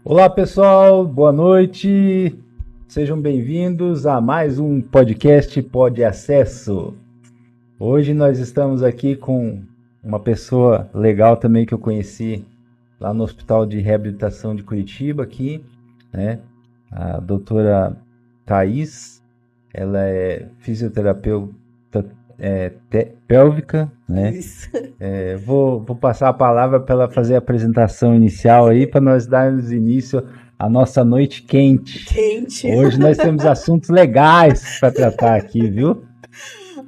Olá pessoal, boa noite, sejam bem-vindos a mais um podcast Pod Acesso. Hoje nós estamos aqui com uma pessoa legal também que eu conheci lá no Hospital de Reabilitação de Curitiba aqui, né? A doutora Thaís, ela é fisioterapeuta pélvica, né? Isso. Vou passar a palavra para ela fazer a apresentação inicial aí, para nós darmos início à nossa noite quente. Quente. Hoje nós temos assuntos legais para tratar aqui, viu?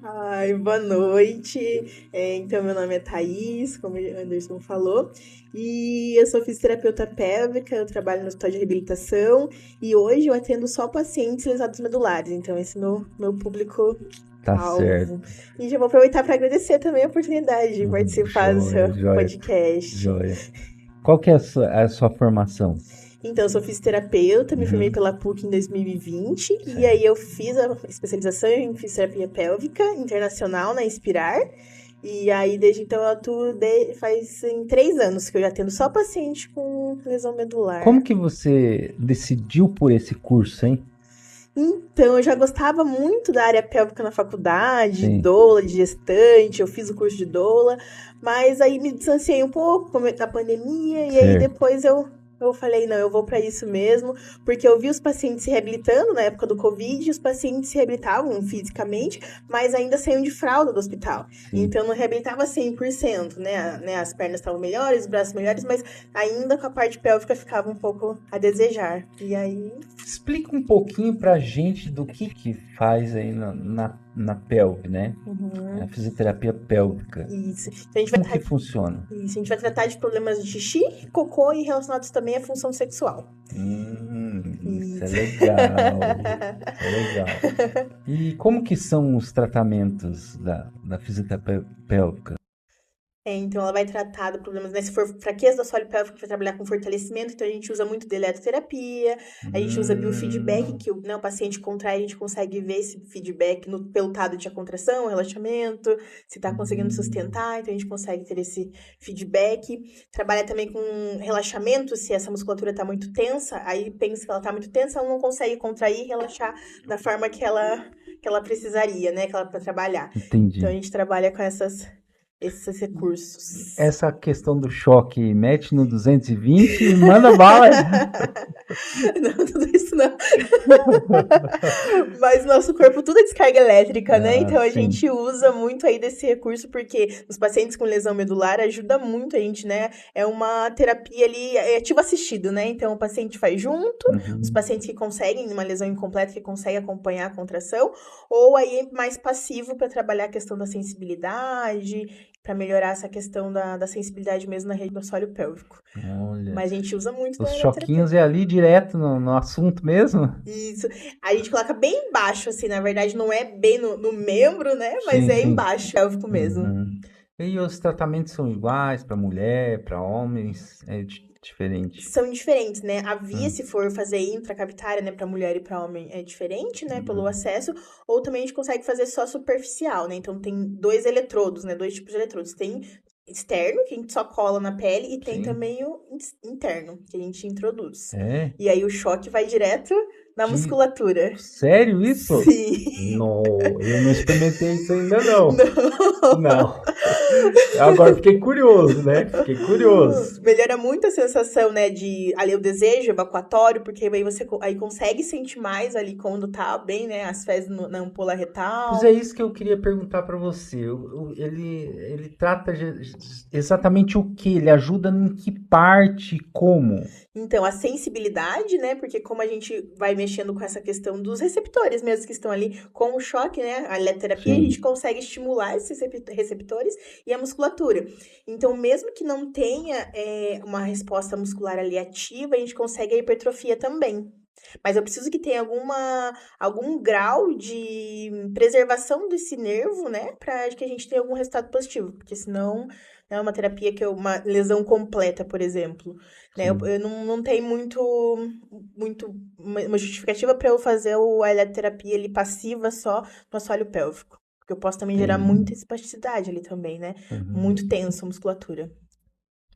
Ai, boa noite. Então, meu nome é Thaís, como o Anderson falou, e eu sou fisioterapeuta pélvica, eu trabalho no hospital de reabilitação e hoje eu atendo só pacientes lesados medulares, então esse é meu público Tá certo. alvo. E já vou aproveitar para agradecer também a oportunidade de participar do Joia, seu joia, podcast. joia. Qual que é a sua formação? Então, eu sou fisioterapeuta, me formei pela PUC em 2020 e aí eu fiz a especialização em fisioterapia pélvica internacional na Inspirar. E aí, desde então, eu atuo faz 3 anos que eu já atendo só paciente com lesão medular. Como que você decidiu por esse curso, hein? Então, eu já gostava muito da área pélvica na faculdade, Sim. doula, de gestante, eu fiz o curso de doula, mas aí me distanciei um pouco na pandemia e aí Certo. depois eu falei, não, eu vou para isso mesmo, porque eu vi os pacientes se reabilitando na época do Covid, os pacientes se reabilitavam fisicamente, mas ainda saíam de fralda do hospital. Sim. Então, não reabilitava 100%, né? As pernas estavam melhores, os braços melhores, mas ainda com a parte pélvica ficava um pouco a desejar. E aí... Explica um pouquinho pra gente do que faz aí na pelve, né? A fisioterapia pélvica. Isso. Então, a gente vai Como que funciona? Isso, a gente vai tratar de problemas de xixi, cocô e relacionados também à função sexual. Isso é legal. Isso é legal. E como que são os tratamentos da fisioterapia pélvica? Então, ela vai tratar do problemas, né? Se for fraqueza do assoalho pélvico, vai trabalhar com fortalecimento. Então, a gente usa muito de eletroterapia, a gente usa biofeedback, que o paciente contrai, a gente consegue ver esse feedback no pelotado de contração, relaxamento, se tá conseguindo sustentar, então a gente consegue ter esse feedback. Trabalha também com relaxamento, se essa musculatura tá muito tensa, aí pensa que ela tá muito tensa, ela não consegue contrair e relaxar da forma que ela precisaria, né? Que ela para trabalhar. Entendi. Então, a gente trabalha com esses recursos. Essa questão do choque, mete no 220 e manda bala. Não, tudo isso não. Mas nosso corpo tudo é descarga elétrica, né? Então a gente usa muito aí desse recurso porque nos pacientes com lesão medular ajuda muito a gente, né? É uma terapia ali, é ativo assistido, né? Então o paciente faz junto, os pacientes que conseguem, uma lesão incompleta, que conseguem acompanhar a contração, ou aí mais passivo para trabalhar a questão da sensibilidade, para melhorar essa questão da sensibilidade mesmo na rede do assoalho pélvico. Olha. Mas a gente usa muito os choquinhos é ali direto no assunto mesmo? Isso. A gente coloca bem embaixo, assim, na verdade não é bem no membro, né? Mas Sim. embaixo, pélvico mesmo. E os tratamentos são iguais para mulher, para homens? É diferente? São diferentes, né? A via, se for fazer intracavitária, né, para mulher e para homem, é diferente, né, pelo acesso, ou também a gente consegue fazer só superficial, né? Então tem 2 eletrodos, né, 2 tipos de eletrodos. Tem externo, que a gente só cola na pele, e tem também o interno, que a gente introduz. E aí o choque vai direto na musculatura. Sério isso? Sim. Não, eu não experimentei isso ainda não. Agora fiquei curioso, né? Melhora muito a sensação, né, de ali o desejo evacuatório, porque aí você aí consegue sentir mais ali quando tá bem, né, as fezes na ampola retal. Pois é isso que eu queria perguntar para você. Ele trata exatamente o que? Ele ajuda em que parte? Como? Então, a sensibilidade, né? Porque como a gente vai mexendo com essa questão dos receptores mesmo que estão ali com o choque, né? A eletroterapia, a gente consegue estimular esses receptores e a musculatura. Então, mesmo que não tenha uma resposta muscular ali ativa, a gente consegue a hipertrofia também. Mas eu preciso que tenha algum grau de preservação desse nervo, né? Para que a gente tenha algum resultado positivo. Porque senão é uma terapia que é uma lesão completa, por exemplo. Né? Eu não tenho uma justificativa para eu fazer a eletroterapia ali passiva só no assoalho pélvico. Porque eu posso também gerar muita espasticidade ali também, né? Muito tenso a musculatura.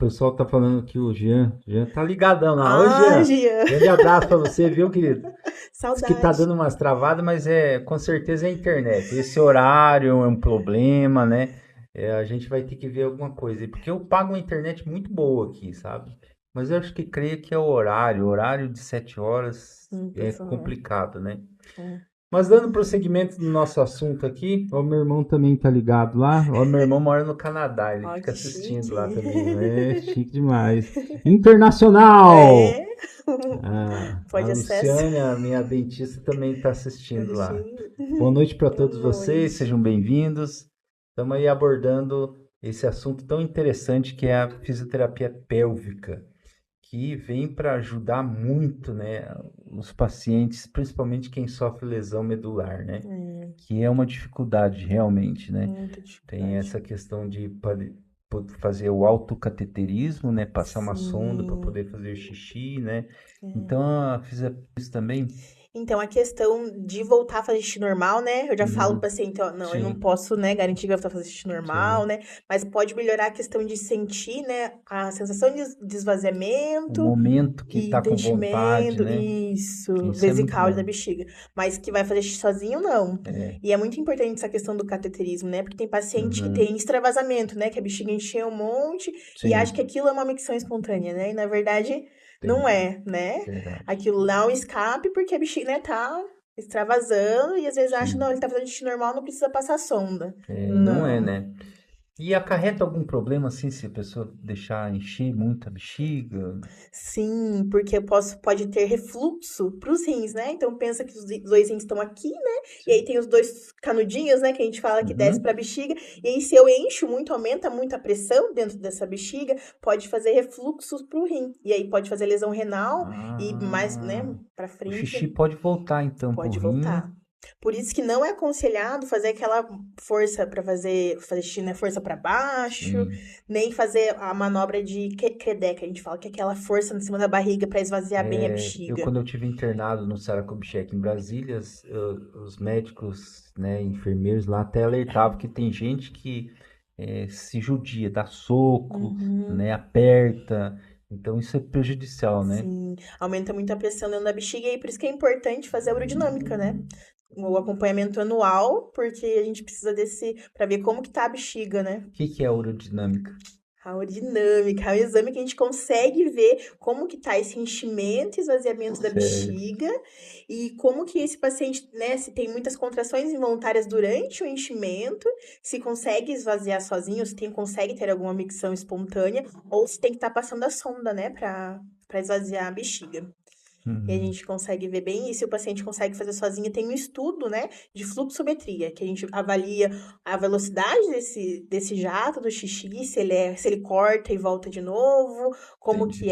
O pessoal tá falando que o Jean tá ligadão lá. Oi, Jean. Jean, Grande abraço pra você, viu, querido? Diz que tá saudade. dando umas travadas, mas com certeza é a internet. Esse horário é um problema, né? A gente vai ter que ver alguma coisa aí, porque eu pago uma internet muito boa aqui, sabe? Mas eu acho que creio que é o horário de 7 horas é Pessoal. complicado, né? É. Mas dando prosseguimento no nosso assunto aqui, o meu irmão também tá ligado lá. O meu irmão mora no Canadá, ele Ó, fica que assistindo chique. lá também. É chique demais. Internacional! É. A Pode acesso. Luciane, a minha dentista, também está assistindo lá. Assistindo. Boa noite para Boa todos vocês, noite. sejam bem-vindos. Estamos aí abordando esse assunto tão interessante que é a fisioterapia pélvica, que vem para ajudar muito, né, os pacientes, principalmente quem sofre lesão medular, né, É, que é uma dificuldade realmente, né. muita Tem dificuldade. essa questão de fazer o autocateterismo, né, passar uma sonda para Sim. poder fazer xixi, né. É. Então, a fisioterapia também. Então, a questão de voltar a fazer xixi normal, né? Eu já falo pro Uhum. paciente, ó, não, eu não Sim, posso, né, garantir que vai voltar a fazer xixi normal, sim. né? Mas pode melhorar a questão de sentir, né, a sensação de O esvaziamento momento que e tá com vontade, preenchimento, né? isso, Isso é muito vesical da bom. bexiga. Mas que vai fazer xixi sozinho, não. É. E é muito importante essa questão do cateterismo, né? Porque tem paciente que Uhum. tem extravasamento, né? Que a bexiga encheu um monte e acha que Sim, aquilo é uma micção espontânea, né? E na verdade não entendi. é, né? Verdade. Aquilo lá é um escape porque a bexiga, né, tá extravasando e às vezes acha, não, Sim. ele tá fazendo xixi normal, não precisa passar sonda. Não é, Não. né? E acarreta algum problema assim se a pessoa deixar encher muito a bexiga? Sim, porque pode ter refluxo para os rins, né? Então pensa que os dois rins estão aqui, né? E aí Sim. tem os dois canudinhos, né? Que a gente fala que desce para a Uhum. bexiga. E aí se eu encho muito, aumenta muito a pressão dentro dessa bexiga, pode fazer refluxo para o rim. E aí pode fazer lesão renal e mais, né? Ah, Para o frente. xixi pode voltar então pro Pode rim. voltar. Por isso que não é aconselhado fazer aquela força para fazer xixi, né? Força para baixo, Sim. nem fazer a manobra de Credé, que a gente fala, que é aquela força em cima da barriga para esvaziar bem a bexiga. Quando eu tive internado no Saracobchek em Brasília, os médicos, né, enfermeiros lá até alertavam que tem gente que se judia, dá soco, Uhum, né, aperta. Então isso é prejudicial, né? sim. Aumenta muito a pressão dentro da bexiga e por isso que é importante fazer a urodinâmica, né? O acompanhamento anual, porque a gente precisa desse para ver como que tá a bexiga, né? O que que é a urodinâmica? A urodinâmica é um exame que a gente consegue ver como que tá esse enchimento e esvaziamento da Sério. bexiga e como que esse paciente, né, se tem muitas contrações involuntárias durante o enchimento, se consegue esvaziar sozinho, se consegue ter alguma micção espontânea ou se tem que estar passando a sonda, né, para esvaziar a bexiga. E a Uhum. gente consegue ver bem isso, e o paciente consegue fazer sozinho. Tem um estudo, né, de fluxometria, que a gente avalia a velocidade desse jato do xixi, se ele corta e volta de novo, como Entendi.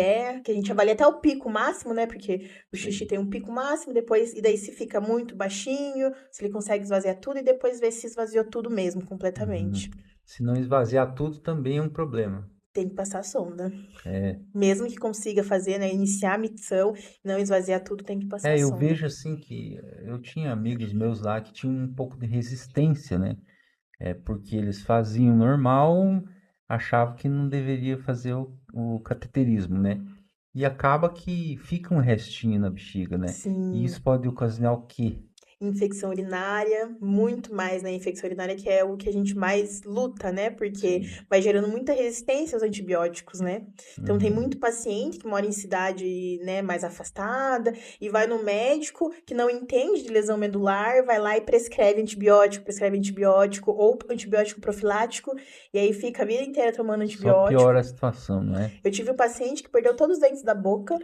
que a gente avalia até o pico máximo, né, porque o xixi Sim. tem um pico máximo, depois, e daí se fica muito baixinho, se ele consegue esvaziar tudo, e depois ver se esvaziou tudo mesmo, Uhum. completamente. Se não esvaziar tudo também é um problema. Tem que passar a sonda. É, Mesmo que consiga fazer, né, iniciar a micção, não esvaziar tudo, tem que passar a eu sonda. vejo assim que eu tinha amigos meus lá que tinham um pouco de resistência, né? Porque eles faziam normal, achavam que não deveria fazer o cateterismo, né? E acaba que fica um restinho na bexiga, né? E isso Sim. pode ocasionar o quê? Infecção urinária, muito mais, né? Infecção urinária que é o que a gente mais luta, né? Porque Sim. vai gerando muita resistência aos antibióticos, né? Então tem Uhum. muito paciente que mora em cidade, né, mais afastada e vai no médico que não entende de lesão medular, vai lá e prescreve antibiótico ou antibiótico profilático e aí fica a vida inteira tomando Só antibiótico. piora a situação, não é? Eu tive um paciente que perdeu todos os dentes da boca.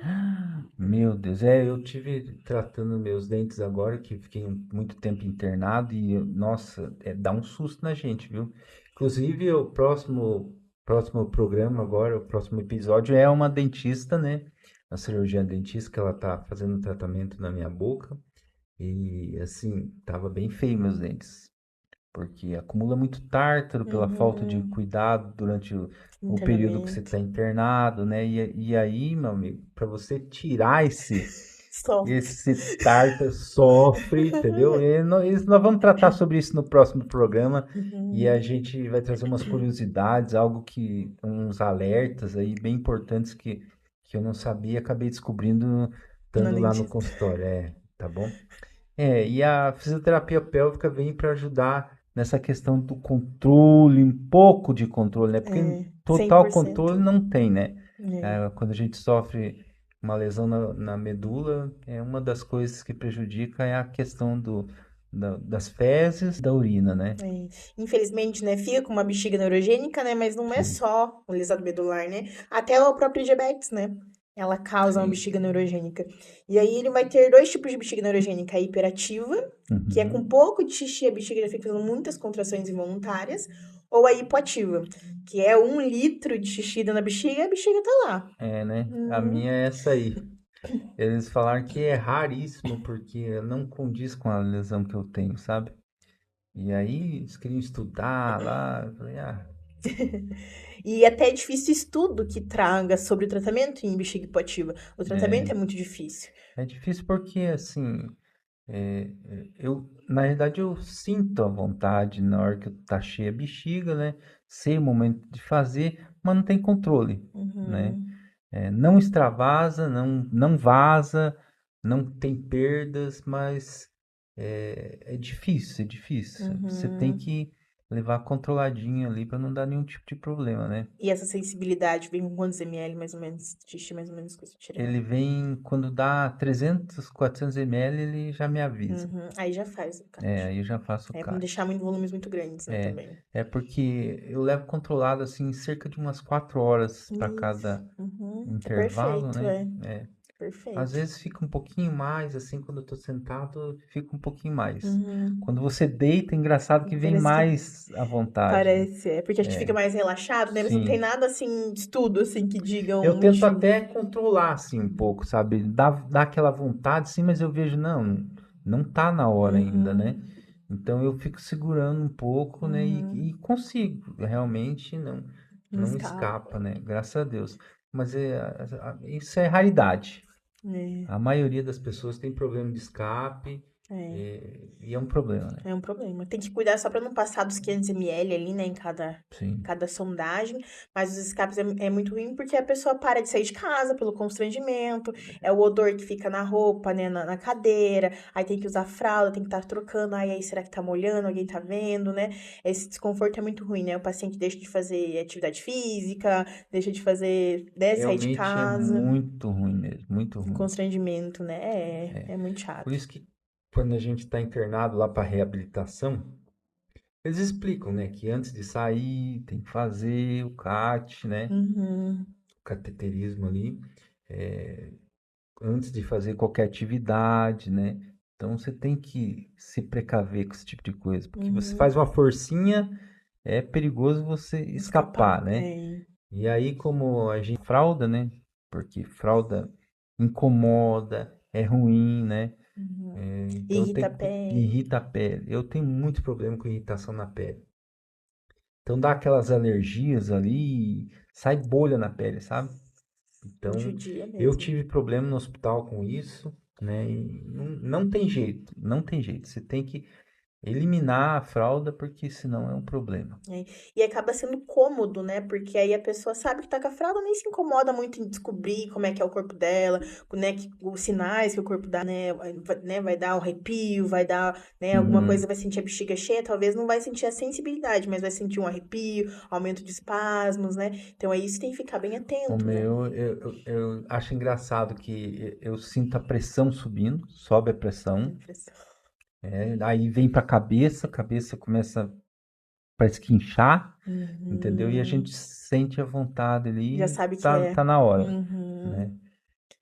Meu Deus, eu tive tratando meus dentes agora, que fiquei muito tempo internado e, nossa, dá um susto na gente, viu? Inclusive, o próximo programa agora, o próximo episódio é uma dentista, né? A cirurgiã dentista, que ela tá fazendo um tratamento na minha boca e, assim, tava bem feio meus dentes. Porque acumula muito tártaro pela falta de Uhum, cuidado durante o período que você internamento. está internado, né? E aí, meu amigo, para você tirar Sofre. esse tártaro sofre, entendeu? Nós vamos tratar sobre isso no próximo programa e a Uhum. gente vai trazer umas curiosidades, algo uns alertas aí bem importantes que eu não sabia, acabei descobrindo No estando lá no dentista. consultório, tá bom? E a fisioterapia pélvica vem para ajudar nessa questão do controle, um pouco de controle, né? Porque É, total 100%. controle não tem, né? É. Quando a gente sofre uma lesão na medula, uma das coisas que prejudica é a questão das fezes, da urina, né? É. Infelizmente, né, fica com uma bexiga neurogênica, né, mas não é Sim, só o lesado medular, né? Até a própria diabetes, né? Ela causa uma sim. bexiga neurogênica. E aí ele vai ter dois tipos de bexiga neurogênica, a hiperativa, que é com Uhum. pouco de xixi, a bexiga já fica fazendo muitas contrações involuntárias, ou a hipoativa, que é 1 litro de xixi dentro da bexiga e a bexiga tá lá. É, né? A Uhum. minha é essa aí. Eles falaram que é raríssimo porque não condiz com a lesão que eu tenho, sabe? E aí eles queriam estudar lá, eu falei, E até é difícil estudo que traga sobre o tratamento em bexiga hipoativa. O tratamento é, é muito difícil. é difícil porque assim, na realidade eu sinto a vontade na hora que tá cheia a bexiga, né? Sei o momento de fazer, mas não tem controle, né? Uhum, Não extravasa, não vaza, não tem perdas, mas é difícil, é difícil. Você tem uhum. que levar controladinho ali para não dar nenhum tipo de problema, né? E essa sensibilidade vem com quantos ml, mais ou menos? De xixi, mais ou menos, que você tira Ele vem, quando dá 300, 400 ml, ele já me avisa. Uhum. Aí já faz o CAT. Aí eu já faço o É pra não deixar CAT. muito volumes muito grandes, né, É, também. é porque eu levo controlado assim cerca de umas 4 horas para Isso. cada Uhum. É intervalo, perfeito, né? é. É. Às Perfeito. vezes fica um pouquinho mais, assim, quando eu tô sentado, fica um pouquinho mais. Uhum. Quando você deita, é engraçado que vem Parece que mais à vontade, né? parece. É porque a gente fica mais relaxado, né? Mas não tem Sim. nada assim, estudo assim que diga Eu um tento motivo. até controlar, assim, um pouco, sabe? Dá aquela vontade, sim, mas eu vejo, não tá na hora ainda, né? Uhum. Então eu fico segurando um pouco, né? E Uhum. consigo, realmente Não não escapa. escapa, né? Graças a Deus. Mas isso é raridade. É. A maioria das pessoas tem problema de escape, É. e é um problema, né? É um problema. Tem que cuidar só para não passar dos 500 ml ali, né, em Sim. cada sondagem. Mas os escapes é muito ruim porque a pessoa para de sair de casa pelo constrangimento. É o odor que fica na roupa, né, na cadeira. Aí tem que usar fralda, tem que estar trocando. Aí será que tá molhando? Alguém tá vendo, né? Esse desconforto é muito ruim, né? O paciente deixa de fazer atividade física, deixa de fazer, né, sair de Realmente é casa. muito ruim mesmo, muito Um ruim. constrangimento, né? É muito Por chato. isso que quando a gente está internado lá para reabilitação, eles explicam, né, que antes de sair tem que fazer o CAT, né, Uhum, o cateterismo ali, é, antes de fazer qualquer atividade, né. Então você tem que se precaver com esse tipo de coisa, porque você faz uhum. uma forcinha, é perigoso você Escapar. escapar, né. É. E aí como a gente fralda, né, porque fralda incomoda, é ruim, né. Uhum. Então eu Irrita a tenho que pele. irrita a pele. Eu tenho muito problema com irritação na pele. Então dá aquelas alergias ali, sai bolha na pele, sabe? Então Judia eu mesmo. tive problema no hospital com isso, né? E não tem jeito, não tem jeito. Você tem que eliminar a fralda porque senão é um problema. É. E acaba sendo cômodo, né? Porque aí a pessoa sabe que tá com a fralda, nem se incomoda muito em descobrir como é que é o corpo dela, né? Os sinais que o corpo dá, né? Vai dar um arrepio, vai dar, né? Alguma coisa, Uhum. vai sentir a bexiga cheia, talvez não vai sentir a sensibilidade, mas vai sentir um arrepio, aumento de espasmos, né? Então é isso que tem que ficar bem O atento, né? meu, eu acho engraçado que eu sinto a pressão subindo, sobe a pressão, Impressão. aí vem para a cabeça começa, parece que inchar, entendeu? E a gente Uhum. sente a vontade Já ali, sabe que tá é. na hora, Uhum. né?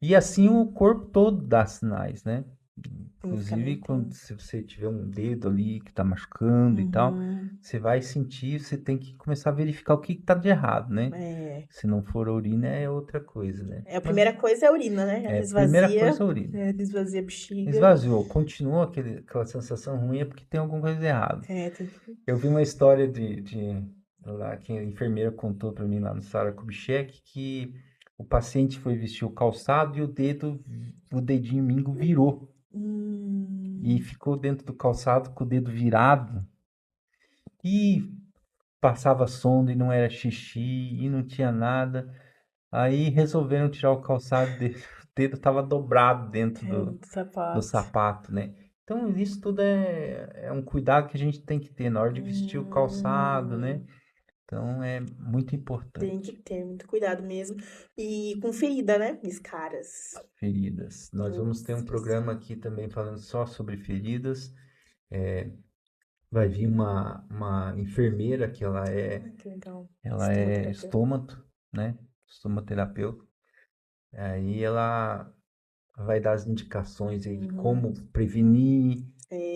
E assim o corpo todo dá sinais, né? Tem que ficar bem Inclusive, atento. se você tiver um dedo ali que tá machucando e tal, Uhum. você vai sentir, você tem que começar a verificar o que que tá de errado, né? É. Se não for a urina, é outra coisa, né? É, a Mas primeira coisa é a urina, né? Ela primeira coisa é a urina. esvazia a bexiga. Esvaziou, continuou aquela sensação ruim, é porque tem alguma coisa errada. É, Eu vi uma história de lá que a enfermeira contou para mim lá no Sara Kubitschek que o paciente foi vestir o calçado e o dedinho mínimo virou. E ficou dentro do calçado com o dedo virado. E passava sonda e não era xixi e não tinha nada. Aí resolveram tirar o calçado dele. O dedo estava dobrado dentro Do do sapato. sapato, né? Então, isso tudo é um cuidado que a gente tem que ter na hora de vestir o calçado, né? Então, é muito Tem importante. que ter muito cuidado mesmo. E com ferida, né? Escaras. Feridas. Nós vamos ter um Isso. programa aqui também falando só sobre feridas. Vai vir uma enfermeira que ela Que legal. é Estomoterapeuta. estômato, né? Estomaterapeuta. Aí ela vai dar as indicações aí de como prevenir,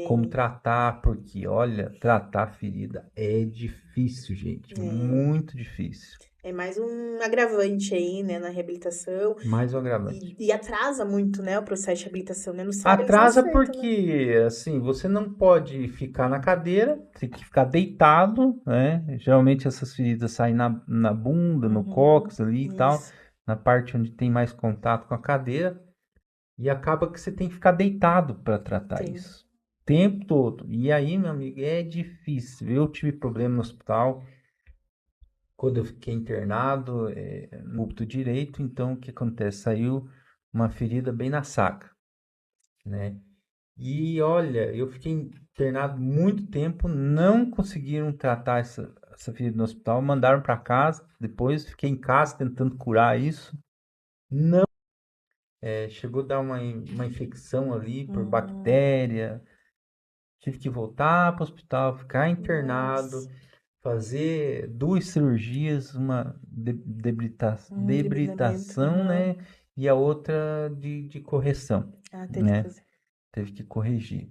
como tratar, porque olha, tratar ferida é difícil, gente, muito difícil. É mais um agravante aí, né, na reabilitação. Mais um agravante. E atrasa muito, né, o processo de reabilitação, né? No sábado eles Atrasa não acertam, né? porque, assim, você não pode ficar na cadeira, tem que ficar deitado, né? Geralmente essas feridas saem na bunda, no cóccix ali e tal, Isso. na parte onde tem mais contato com a cadeira, e acaba que você tem que ficar deitado para tratar Sim. isso. O tempo todo. E aí, meu amigo, é difícil. Eu tive problema no hospital quando eu fiquei internado, no músculo direito, então o que acontece? Saiu uma ferida bem na saca, né? E olha, eu fiquei internado muito tempo, não conseguiram tratar essa ferida no hospital, mandaram para casa, depois fiquei em casa tentando curar isso. Não, chegou a dar uma infecção ali por bactéria, tive que voltar para o hospital, ficar internado, Nossa. fazer 2 cirurgias, uma Debilitamento. debilitação, né? E a outra de correção, Ah, teve que né? fazer. Teve que corrigir.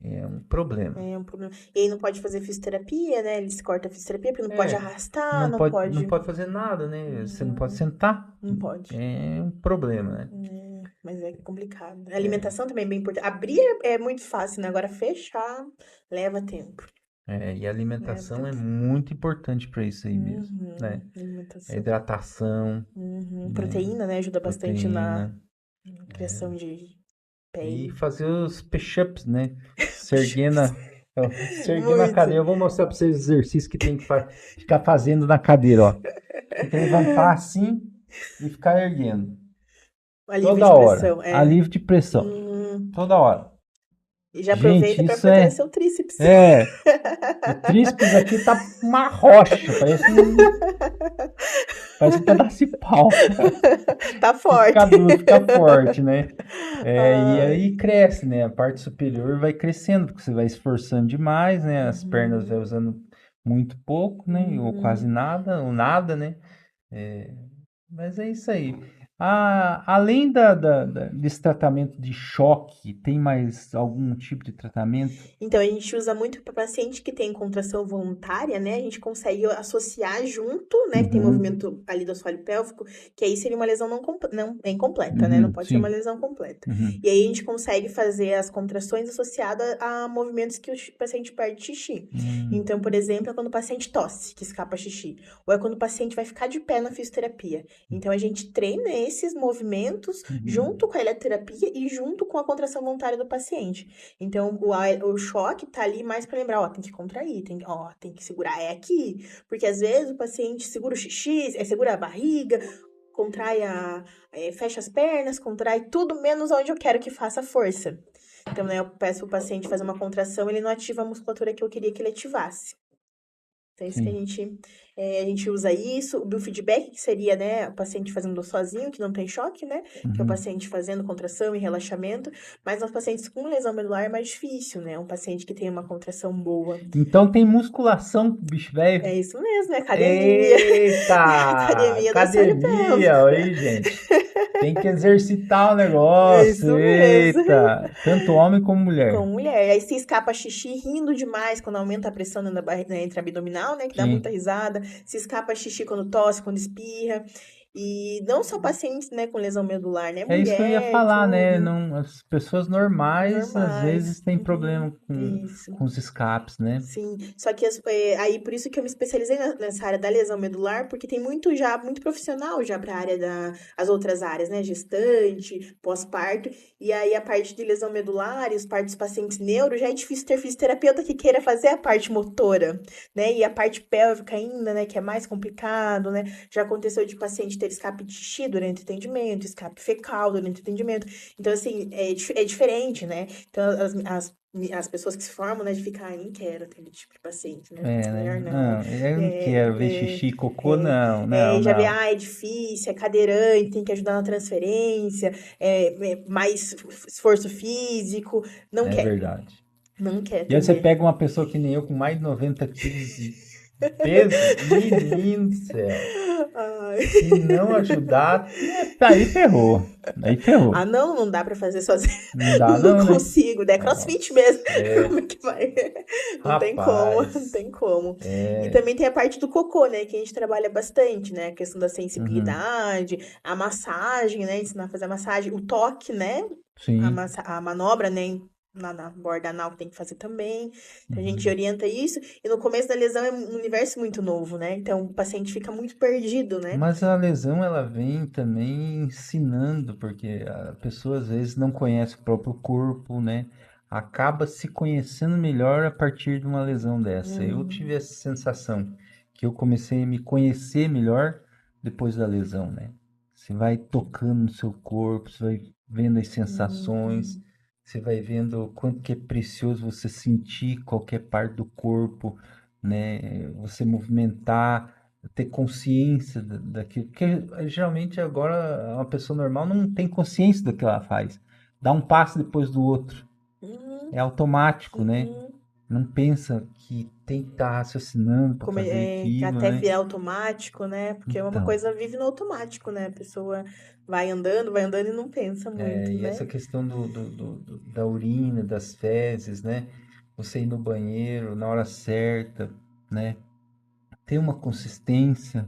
É um problema. É um problema. E aí não pode fazer fisioterapia, né? Eles cortam a fisioterapia porque não pode arrastar, não Não pode. pode fazer nada, né? Você não pode sentar. Não pode. É um problema, né? Mas é complicado. A alimentação também é bem importante. Abrir é muito fácil, né? Agora fechar leva tempo. E a alimentação é muito importante para isso aí mesmo, né? A Alimentação. hidratação, Proteína, né? Ajuda bastante na proteína. criação de E pele. fazer os push-ups, né? Se erguer na Muito. cadeira. Eu vou mostrar para vocês os exercícios que tem que ficar fazendo na cadeira, ó. Tem que levantar assim e ficar erguendo. Alívio Toda de hora. pressão. É. Alívio de pressão. Toda hora. E já Gente, aproveita para isso fortalecer o tríceps. o tríceps aqui tá uma rocha, parece um pedaço de pau. Tá forte. Fica duro, fica forte, né? E Ai. aí cresce, né? A parte superior vai crescendo, porque você vai esforçando demais, né? As pernas vai usando muito pouco, né? Ou quase nada, ou nada, né? Mas é isso aí. Além desse tratamento de choque, tem mais algum tipo de tratamento? Então, a gente usa muito para paciente que tem contração voluntária, né? A gente consegue associar junto, né? Que tem movimento ali do assoalho pélvico, que aí seria uma lesão não é incompleta, né? Não pode ser uma lesão completa. E aí a gente consegue fazer as contrações associadas a movimentos que o paciente perde xixi. Então, por exemplo, é quando o paciente tosse, que escapa xixi. Ou é quando o paciente vai ficar de pé na fisioterapia. Então, a gente treina esses movimentos junto com a eletroterapia e junto com a contração voluntária do paciente. Então, o choque tá ali mais para lembrar, ó, tem que contrair, tem que segurar, é aqui. Porque às vezes o paciente segura o xixi, segura a barriga, contrai fecha as pernas, contrai tudo menos onde eu quero que faça força. Então, né, eu peço pro paciente fazer uma contração, ele não ativa a musculatura que eu queria que ele ativasse. Então, isso que a gente usa isso. O biofeedback, que seria, né, o paciente fazendo sozinho, que não tem choque, né? Que é o paciente fazendo contração e relaxamento. Mas nos pacientes com lesão medular é mais difícil, né? Um paciente que tem uma contração boa. Então tem musculação, bicho velho. É isso mesmo, é academia. Eita! Academia, aí, gente. Tem que exercitar o negócio. É isso mesmo. Eita! Tanto homem como mulher. Com mulher. Aí se escapa xixi rindo demais, quando aumenta a pressão entre abdominal, né? Que dá muita risada. Se escapa xixi quando tosse, quando espirra. E não só pacientes, né, com lesão medular, né? É isso que eu ia Mulher, falar, né? tudo. Não, as pessoas normais às vezes Normais. têm Uhum, problema isso. com os escapes, né? Sim, só que aí por isso que eu me especializei nessa área da lesão medular, porque tem muito profissional já para a área as outras áreas, né? Gestante, pós-parto, e aí a parte de lesão medular e os partos dos pacientes neuro já é difícil ter fisioterapeuta que queira fazer a parte motora, né? E a parte pélvica ainda, né? Que é mais complicado, né? Já aconteceu de paciente ter escape de xixi durante o atendimento, escape fecal durante o atendimento. Então, assim, é diferente, né? Então, as pessoas que se formam, né, de ficar, não quero aquele tipo de paciente, né? É, Melhor né? não. Não, eu não É, quero ver é, xixi e cocô, não, não, já vê, não. é difícil, é cadeirante, tem que ajudar na transferência, mais esforço físico, não É quer, verdade. não quer E aí você atender. pega uma pessoa que nem eu, com mais de 90 quilos de peso, menino do céu. Ai. Se não ajudar, aí ferrou. Aí Ah, ferrou. não, não dá pra fazer sozinho. Não dá Não não, né? consigo, né? CrossFit mesmo. Nossa, é. Como é que vai? Não tem como, não Rapaz. tem como. E É. também tem a parte do cocô, né? Que a gente trabalha bastante, né? A questão da Uhum, sensibilidade, a massagem, né? Ensinar a fazer a massagem, o toque, né? sim. A manobra, né? Na borda anal que tem que fazer também. Então a gente Uhum. orienta isso. E no começo da lesão é um universo muito novo, né? Então o paciente fica muito perdido, né? Mas a lesão ela vem também ensinando, porque a pessoa às vezes não conhece o próprio corpo, né? Acaba se conhecendo melhor a partir de uma lesão dessa. Eu tive Uhum. essa sensação que eu comecei a me conhecer melhor depois da lesão, né? Você vai tocando no seu corpo, você vai vendo as sensações, Uhum. você vai vendo o quanto que é precioso você sentir qualquer parte do corpo, né? Você movimentar, ter consciência daquilo. Porque geralmente agora uma pessoa normal não tem consciência do que ela faz. Dá um passo depois do outro. É Uhum. automático, né? Uhum. Não pensa que tem que estar raciocinando para Como fazer aquilo, até né? virar automático, né? Porque é uma Então, coisa vive no automático, né? A pessoa vai andando e não pensa muito, e essa né? questão da urina, das fezes, né? Você ir no banheiro na hora certa, né? Ter uma consistência,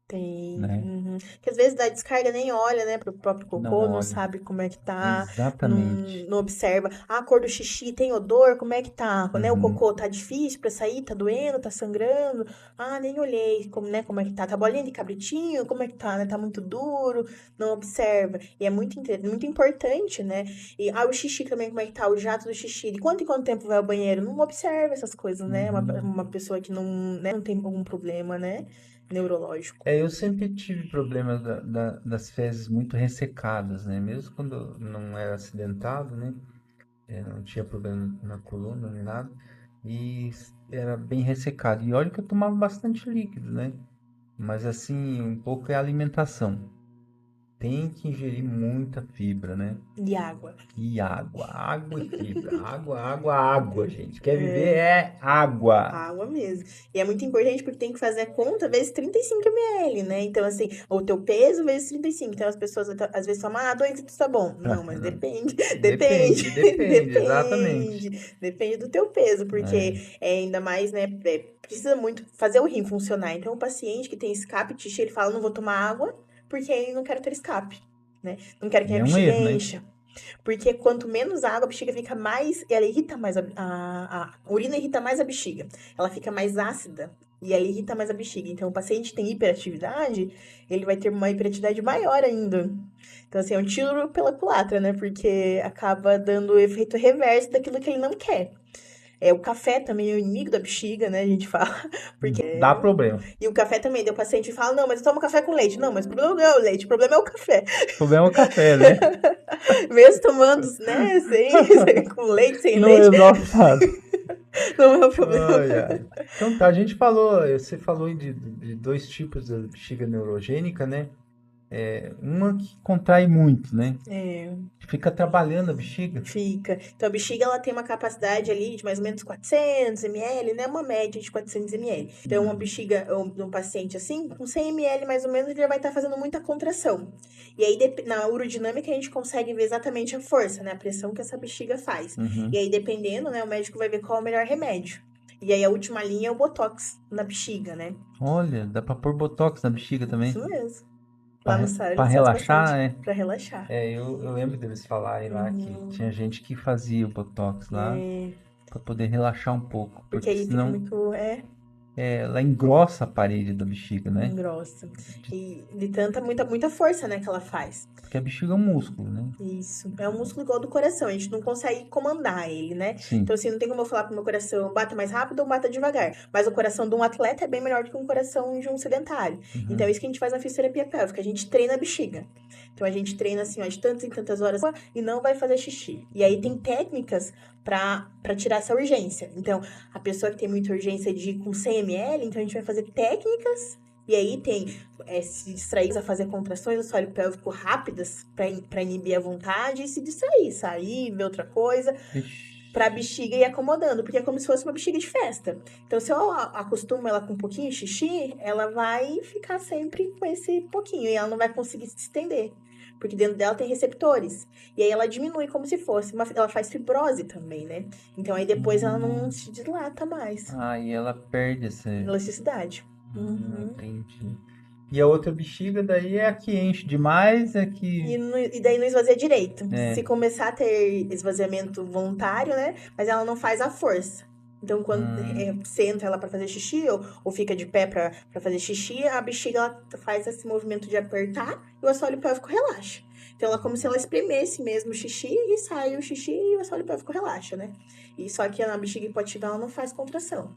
Tem. né? Uhum. Que às vezes dá descarga, nem olha, né, pro próprio Não cocô, não olha. sabe como é que tá, não, Exatamente. não observa. Ah, a cor do xixi tem odor, como é que tá? Né, o Uhum. cocô tá difícil pra sair, tá doendo, tá sangrando. Ah, nem olhei, como, né, como é que tá? Tá bolinha de cabritinho, como é que tá, né? Tá muito duro, não observa. E é muito importante, né? E o xixi também, como é que tá? O jato do xixi, de quanto em quanto tempo vai ao banheiro? Não observa essas coisas, né? Uhum. Uma pessoa que não, né, não tem algum problema, né? Neurológico. Eu sempre tive problemas das fezes muito ressecadas, né? Mesmo quando não era acidentado, né? Não tinha problema na coluna nem nada. E era bem ressecado. E olha que eu tomava bastante líquido, né? Mas assim, um pouco é a alimentação. Tem que ingerir muita fibra, né? E água. E água, água e fibra. Água, água, água, gente. Quer viver é água. Água mesmo. E é muito importante porque tem que fazer a conta vezes 35 ml, né? Então, assim, o teu peso vezes 35. Então, as pessoas às vezes falam, 2 litros tá bom. Não, mas depende, depende, Depende, depende, exatamente. depende do teu peso, porque É. ainda mais, né, precisa muito fazer o rim funcionar. Então, o paciente que tem escape de xixi, ele fala, não vou tomar água porque ele não quero ter escape, né? Não quero que E a é um bexiga erro, né? encha. Porque quanto menos água, a bexiga fica mais. Ela irrita mais a urina irrita mais a bexiga. Ela fica mais ácida. E ela irrita mais a bexiga. Então, o paciente tem hiperatividade, ele vai ter uma hiperatividade maior ainda. Então, assim, é um tiro pela culatra, né? Porque acaba dando o efeito reverso daquilo que ele não quer. O café também é o inimigo da bexiga, né? A gente fala. Porque. Dá problema. E o café também, daí o paciente fala: não, mas eu tomo café com leite. Não, mas o problema não é o leite, o problema é o café. O problema é o café, né? Mesmo tomando, né, com leite, sem Não leite, resolve nada. não é o problema. Ai, ai. Então tá, a gente falou, você falou aí de dois tipos de bexiga neurogênica, né? Uma que contrai muito, né? É, Fica trabalhando a bexiga. fica. Então, a bexiga, ela tem uma capacidade ali de mais ou menos 400 ml, né? Uma média de 400 ml. Então, uma Uhum. bexiga, um paciente assim, com 100 ml mais ou menos, ele já vai estar fazendo muita contração. E aí, na urodinâmica, a gente consegue ver exatamente a força, né? A pressão que essa bexiga faz. E Uhum. aí, dependendo, né? O médico vai ver qual é o melhor remédio. E aí, a última linha é o Botox na bexiga, né? Olha, dá pra pôr botox na bexiga também. Isso mesmo. Lá no Sara Pra eles fazem relaxar, bastante. né? Pra relaxar. Eu lembro deles falarem lá que tinha gente que fazia o Botox lá pra poder relaxar um pouco, Porque porque aí fica senão muito. ela engrossa a parede da bexiga, né? Grossa. E de tanta, muita força, né, que ela faz. Porque a bexiga é um músculo, né? Isso. É um músculo igual do coração. A gente não consegue comandar ele, né? Sim. Então, assim, não tem como eu falar pro meu coração bata mais rápido ou bata devagar. Mas o coração de um atleta é bem melhor do que um coração de um sedentário. Então, é isso que a gente faz na fisioterapia pélvica. A gente treina a bexiga. Então, a gente treina, assim, ó, de tantas em tantas horas e não vai fazer xixi. E aí, tem técnicas pra tirar essa urgência. Então, a pessoa que tem muita urgência de ir com 100 ml, então a gente vai fazer técnicas. E aí tem se distrair a fazer contrações do solo pélvico rápidas para inibir a vontade e se distrair, sair, ver outra coisa, pra bexiga ir acomodando, porque é como se fosse uma bexiga de festa. Então, se eu acostumo ela com um pouquinho de xixi, ela vai ficar sempre com esse pouquinho e ela não vai conseguir se estender. Porque dentro dela tem receptores. E aí ela diminui como se fosse. Ela faz fibrose também, né? Então aí depois ela não se dilata mais. E ela perde essa Elasticidade. entendi. E a outra bexiga daí é a que enche demais, é que... E daí não esvazia direito. Se começar a ter esvaziamento voluntário, né? Mas ela não faz a força. Então, quando senta ela para fazer xixi ou fica de pé para fazer xixi, a bexiga ela faz esse movimento de apertar e o assoalho pélvico relaxa. Então, ela é como se ela espremesse mesmo o xixi e sai o xixi e o assoalho pélvico relaxa, né? E só que a bexiga hipoativa ela não faz contração.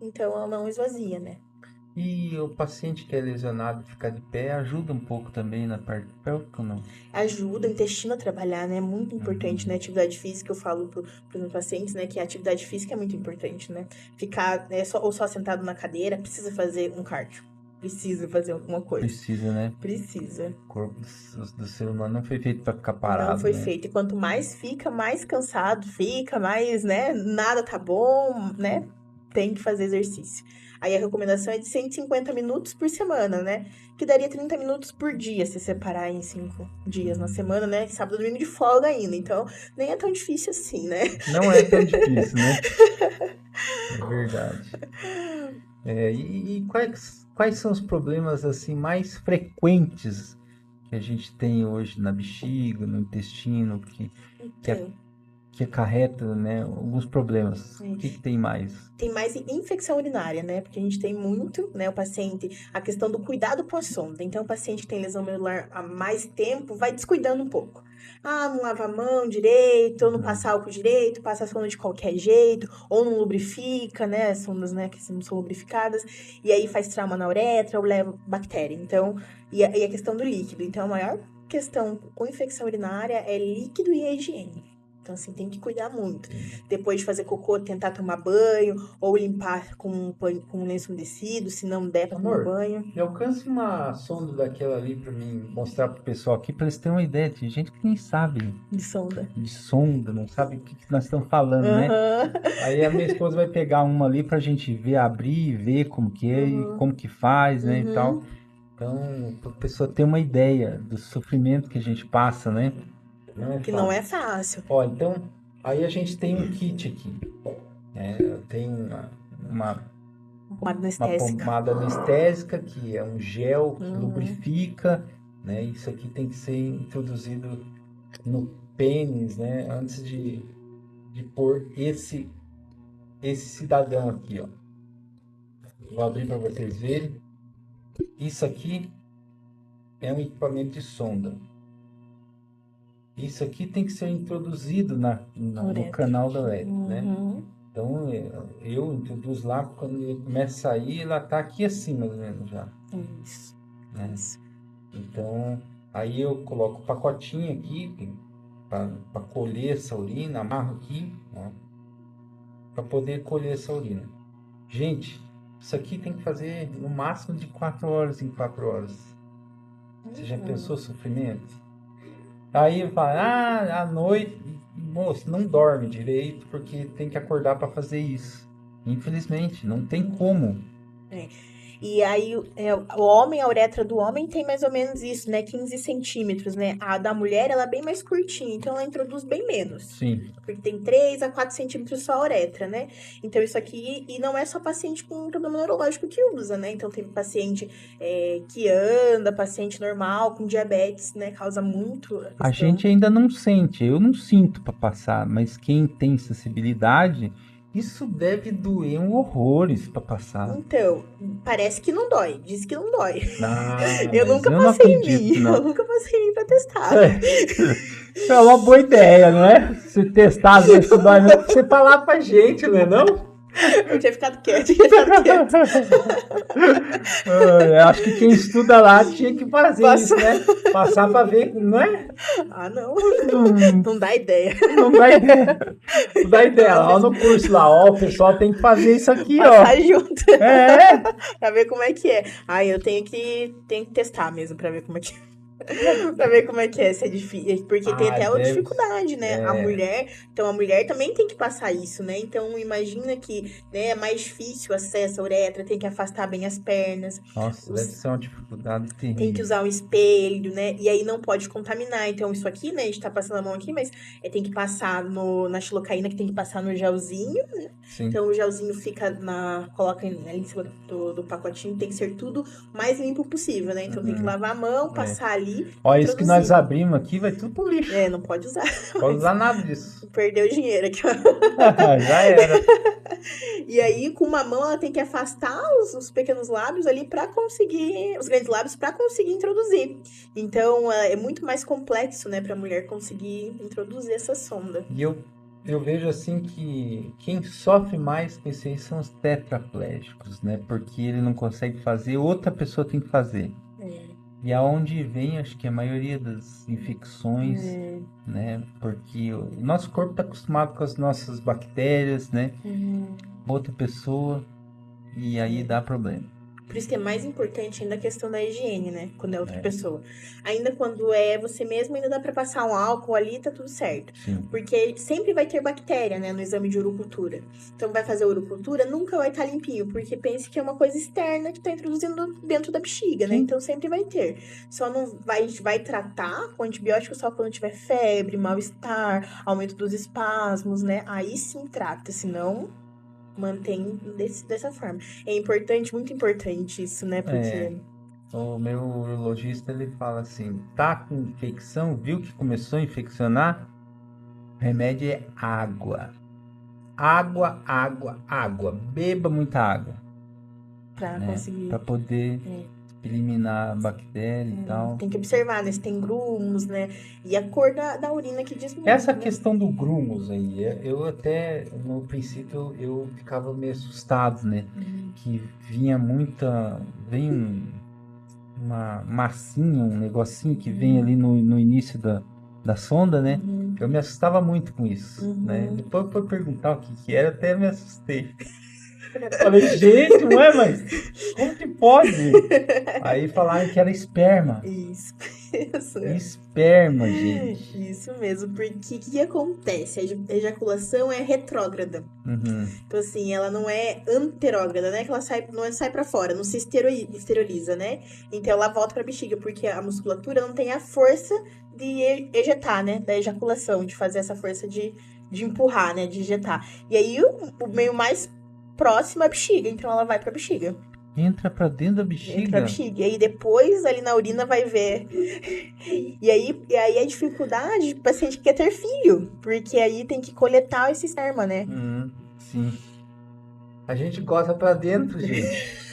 Então, ela não esvazia, né? E o paciente que é lesionado ficar de pé ajuda um pouco também na parte pélvica ou não? Ajuda o intestino a trabalhar, né? É muito importante, né? Atividade física, eu falo para os meus pacientes, né? Que a atividade física é muito importante, né? Ficar só sentado na cadeira, precisa fazer um cardio. Precisa fazer alguma coisa. Precisa, né? Precisa. O corpo do ser humano não foi feito para ficar parado, Não foi né? feito. E quanto mais fica, mais cansado fica, mais, né? Nada tá bom, né? Tem que fazer exercício. Aí a recomendação é de 150 minutos por semana, né? Que daria 30 minutos por dia, se separar em 5 dias na semana, né? Sábado e domingo de folga ainda. Então, nem é tão difícil assim, né? Não é tão difícil, né? É verdade. E quais são os problemas assim mais frequentes que a gente tem hoje na bexiga, no intestino, que acarreta, né, alguns problemas? O que tem mais? Tem mais infecção urinária, né? Porque a gente tem muito, né? O paciente, a questão do cuidado com a sonda. Então, o paciente que tem lesão medular há mais tempo vai descuidando um pouco. Não lava a mão direito, ou não passa álcool direito, passa a sonda de qualquer jeito, ou não lubrifica, né? As sondas, né, que não são lubrificadas, e aí faz trauma na uretra ou leva bactéria. Então, e a questão do líquido. Então, a maior questão com infecção urinária é líquido e a higiene. Então, assim, tem que cuidar muito. Depois de fazer cocô, tentar tomar banho, ou limpar com um lenço umedecido, se não der pra tomar banho. Me alcance uma sonda daquela ali pra mim mostrar pro pessoal aqui, pra eles terem uma ideia. Tem gente que nem sabe De sonda. de sonda, não sabe o que nós estamos falando, né? Aí a minha esposa vai pegar uma ali pra gente ver, abrir, ver como que é e como que faz, né, e tal. Então, pra pessoa ter uma ideia do sofrimento que a gente passa, né? Que não é fácil. Ó, então, aí a gente tem um kit aqui. Tem uma pomada anestésica, que é um gel que lubrifica, né? Isso aqui tem que ser introduzido no pênis, né? Antes de pôr esse cidadão aqui, ó. Vou abrir para vocês verem. Isso aqui é um equipamento de sonda. Isso aqui tem que ser introduzido no canal da uretra, né? Então, eu introduzo lá, quando ele começa a sair, ela tá aqui assim, mais ou menos, já. Isso. Né? Então, aí eu coloco o pacotinho aqui, para colher essa urina, amarro aqui, ó, para poder colher essa urina. Gente, isso aqui tem que fazer no máximo de 4 horas em 4 horas. Você já pensou o sofrimento? Aí fala, à noite, moço, não dorme direito porque tem que acordar para fazer isso. Infelizmente, não tem como. E aí, o homem, a uretra do homem tem mais ou menos isso, né? 15 centímetros, né? A da mulher, ela é bem mais curtinha, então ela introduz bem menos. Sim. Porque tem 3 a 4 centímetros só a uretra, né? Então, isso aqui, e não é só paciente com problema neurológico que usa, né? Então, tem paciente que anda, paciente normal, com diabetes, né? Causa muito A gente ainda não sente, eu não sinto para passar, mas quem tem sensibilidade, isso deve doer horrores para passar. Então, parece que não dói, diz que não dói. Ah, Eu mas nunca não passei em acredito, mim, não. eu nunca passei em mim pra testar. É uma boa ideia, não é? Se testar às vezes dói, não, você falar pra gente, não é não? Eu tinha ficado quieto, tinha ficado quieto. Eu acho que quem estuda lá tinha que fazer Passa. isso, né? Passar pra ver, não é? Ah, não. Não, Não dá ideia. não dá ideia. Não dá ideia. Lá no curso lá, ó, o pessoal tem que fazer isso aqui, ó. Passar junto. É. Pra ver como é que é. Aí eu tenho que testar mesmo pra ver como é que é. Pra ver como é que é, se é difícil. Porque tem até uma dificuldade, né? A mulher. Então a mulher também tem que passar isso, né? Então imagina que, né, é mais difícil o acesso à uretra, tem que afastar bem as pernas. Nossa, deve ser uma dificuldade terrível. Tem que usar um espelho, né? E aí não pode contaminar. Então, isso aqui, né? A gente tá passando a mão aqui, mas tem que passar na xilocaína, que tem que passar no gelzinho, né? Sim. Então, o gelzinho fica coloca ali em cima do pacotinho, tem que ser tudo mais limpo possível, né? Então, tem que lavar a mão, passar ali. Olha, isso que nós abrimos aqui vai tudo pro lixo. Não pode usar. Não pode usar nada disso. Perdeu o dinheiro aqui, ó. Já era. E aí, com uma mão, ela tem que afastar os pequenos lábios ali pra conseguir... Os grandes lábios pra conseguir introduzir. Então, é muito mais complexo, né? Pra mulher conseguir introduzir essa sonda. E eu vejo assim que quem sofre mais com isso aí são os tetraplégicos, né? Porque ele não consegue fazer, outra pessoa tem que fazer. E aonde vem, acho que a maioria das infecções, né? Porque o nosso corpo está acostumado com as nossas bactérias, né? Outra pessoa, e aí dá problema. Por isso que é mais importante ainda a questão da higiene, né? Quando é outra pessoa. Ainda quando é você mesmo, ainda dá pra passar um álcool ali, tá tudo certo. Sim. Porque sempre vai ter bactéria, né? No exame de urocultura. Então, vai fazer a urocultura, nunca vai estar limpinho. Porque pense que é uma coisa externa que tá introduzindo dentro da bexiga, né? Então, sempre vai ter. Só não vai, a gente vai tratar com antibiótico só quando tiver febre, mal-estar, aumento dos espasmos, né? Aí sim trata, senão... mantém dessa forma. É importante, muito importante isso, né? Porque... O meu urologista, ele fala assim, tá com infecção, viu que começou a infeccionar? O remédio é água. Água, água, água. Beba muita água. Pra conseguir... Pra poder... eliminar a bactéria e tal. Tem que observar, né? Se tem grumos, né? E a cor da urina que diz muito, Essa né? questão do grumos aí, eu até, no princípio, eu ficava meio assustado, né? Que vinha vem uma massinha, um negocinho que vem ali no início da sonda, né? Eu me assustava muito com isso, né? Depois eu fui perguntar o que era, até me assustei. Falei, gente, não é, mas como que pode? Aí falaram que era esperma. Isso. Esperma, gente. Isso mesmo, porque o que acontece? A ejaculação é retrógrada. Então, assim, ela não é anterógrada, né? Que ela não sai pra fora, não se esteriliza, né? Então, ela volta pra bexiga, porque a musculatura não tem a força de ejetar, né? Da ejaculação, de fazer essa força de empurrar, né? De ejetar. E aí, o meio mais próximo é a bexiga, então ela vai pra bexiga. Entra pra dentro da bexiga? Entra pra bexiga. E aí depois, ali na urina, vai ver. E aí a dificuldade do paciente que quer ter filho. Porque aí tem que coletar esse esperma, né? Sim. A gente gosta pra dentro, gente.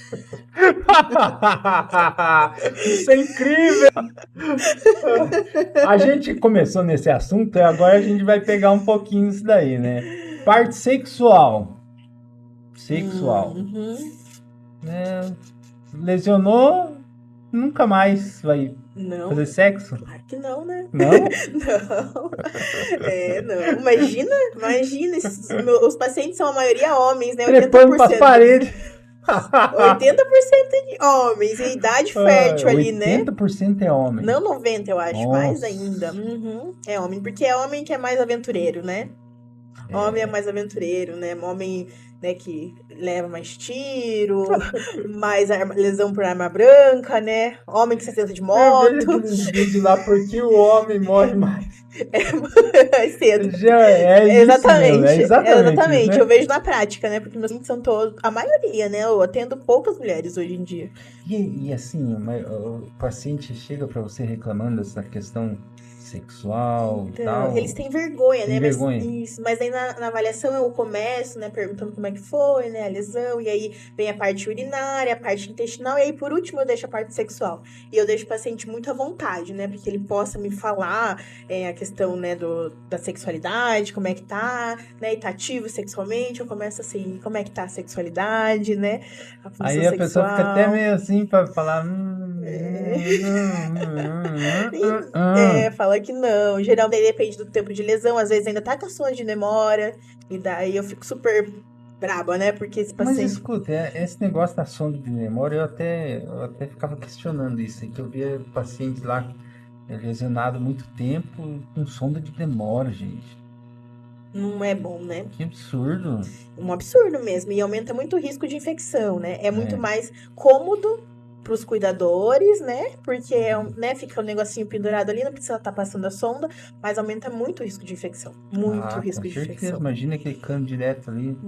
Isso é incrível! A gente começou nesse assunto e agora a gente vai pegar um pouquinho isso daí, né? Parte sexual. Lesionou, nunca mais vai fazer sexo? Claro que não, né? Não? Não. Não. Imagina, os pacientes são a maioria homens, né? 80%. Trepando pras paredes. 80% de homens, em idade fértil ali, né? 80% é homem. Não, 90%, eu acho. Nossa. Mais ainda. É homem, porque é homem que é mais aventureiro, né? Homem é mais aventureiro, né? Homem, né, que leva mais tiro, mais lesão por arma branca, né? Homem que se acidenta de Eu vejo moto. aqueles vídeos lá porque o homem morre mais. É cedo. Já é isso mesmo, é exatamente isso, né? Eu vejo na prática, né? Porque meus clientes são todos, a maioria, né? Eu atendo poucas mulheres hoje em dia. E assim, o paciente chega para você reclamando dessa questão sexual e Então, tal. eles têm vergonha, Tem né? vergonha. Mas aí na avaliação eu começo, né, perguntando como é que foi, né, a lesão, e aí vem a parte urinária, a parte intestinal, e aí por último eu deixo a parte sexual. E eu deixo o paciente muito à vontade, né, porque ele possa me falar a questão, né, da sexualidade, como é que tá, né, e tá ativo sexualmente, eu começo assim, como é que tá a sexualidade, né, a função Aí a pessoa fica até sexual. meio assim para falar. Fala que não. Geralmente depende do tempo de lesão, às vezes ainda tá com sonda de demora, e daí eu fico super braba, né? Porque esse Mas paciente. escuta, esse negócio da sonda de memória, eu até ficava questionando isso, aí, que eu via pacientes lá lesionado muito tempo com sonda de demora, gente. Não é bom, né? Que absurdo. Um absurdo mesmo. E aumenta muito o risco de infecção, né? É muito É. mais cômodo para os cuidadores, né? Porque né, fica o negocinho pendurado ali, não precisa estar passando a sonda, mas aumenta muito o risco de infecção. Muito risco Com de certeza. infecção. Imagina aquele cano direto ali.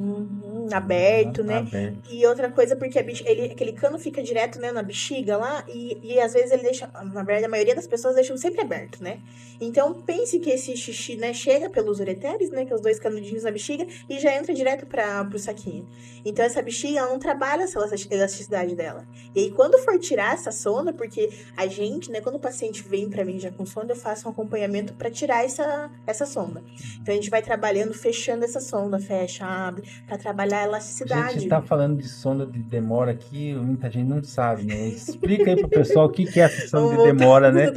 Aberto, né? Aberto. E outra coisa, porque aquele cano fica direto, né, na bexiga lá, e às vezes ele deixa, na verdade, a maioria das pessoas deixam sempre aberto, né? Então, pense que esse xixi, né, chega pelos ureteres, né, que é os dois canudinhos na bexiga, e já entra direto pro saquinho. Então, essa bexiga, ela não trabalha essa elasticidade dela. E aí, quando for tirar essa sonda, porque a gente, né, quando o paciente vem pra mim já com sonda, eu faço um acompanhamento pra tirar essa sonda. Então, a gente vai trabalhando, fechando essa sonda, fecha, abre, pra trabalhar a A elasticidade. gente tá falando de sonda de demora aqui, muita gente não sabe, né? Explica aí pro pessoal o que é essa sonda de demora, né?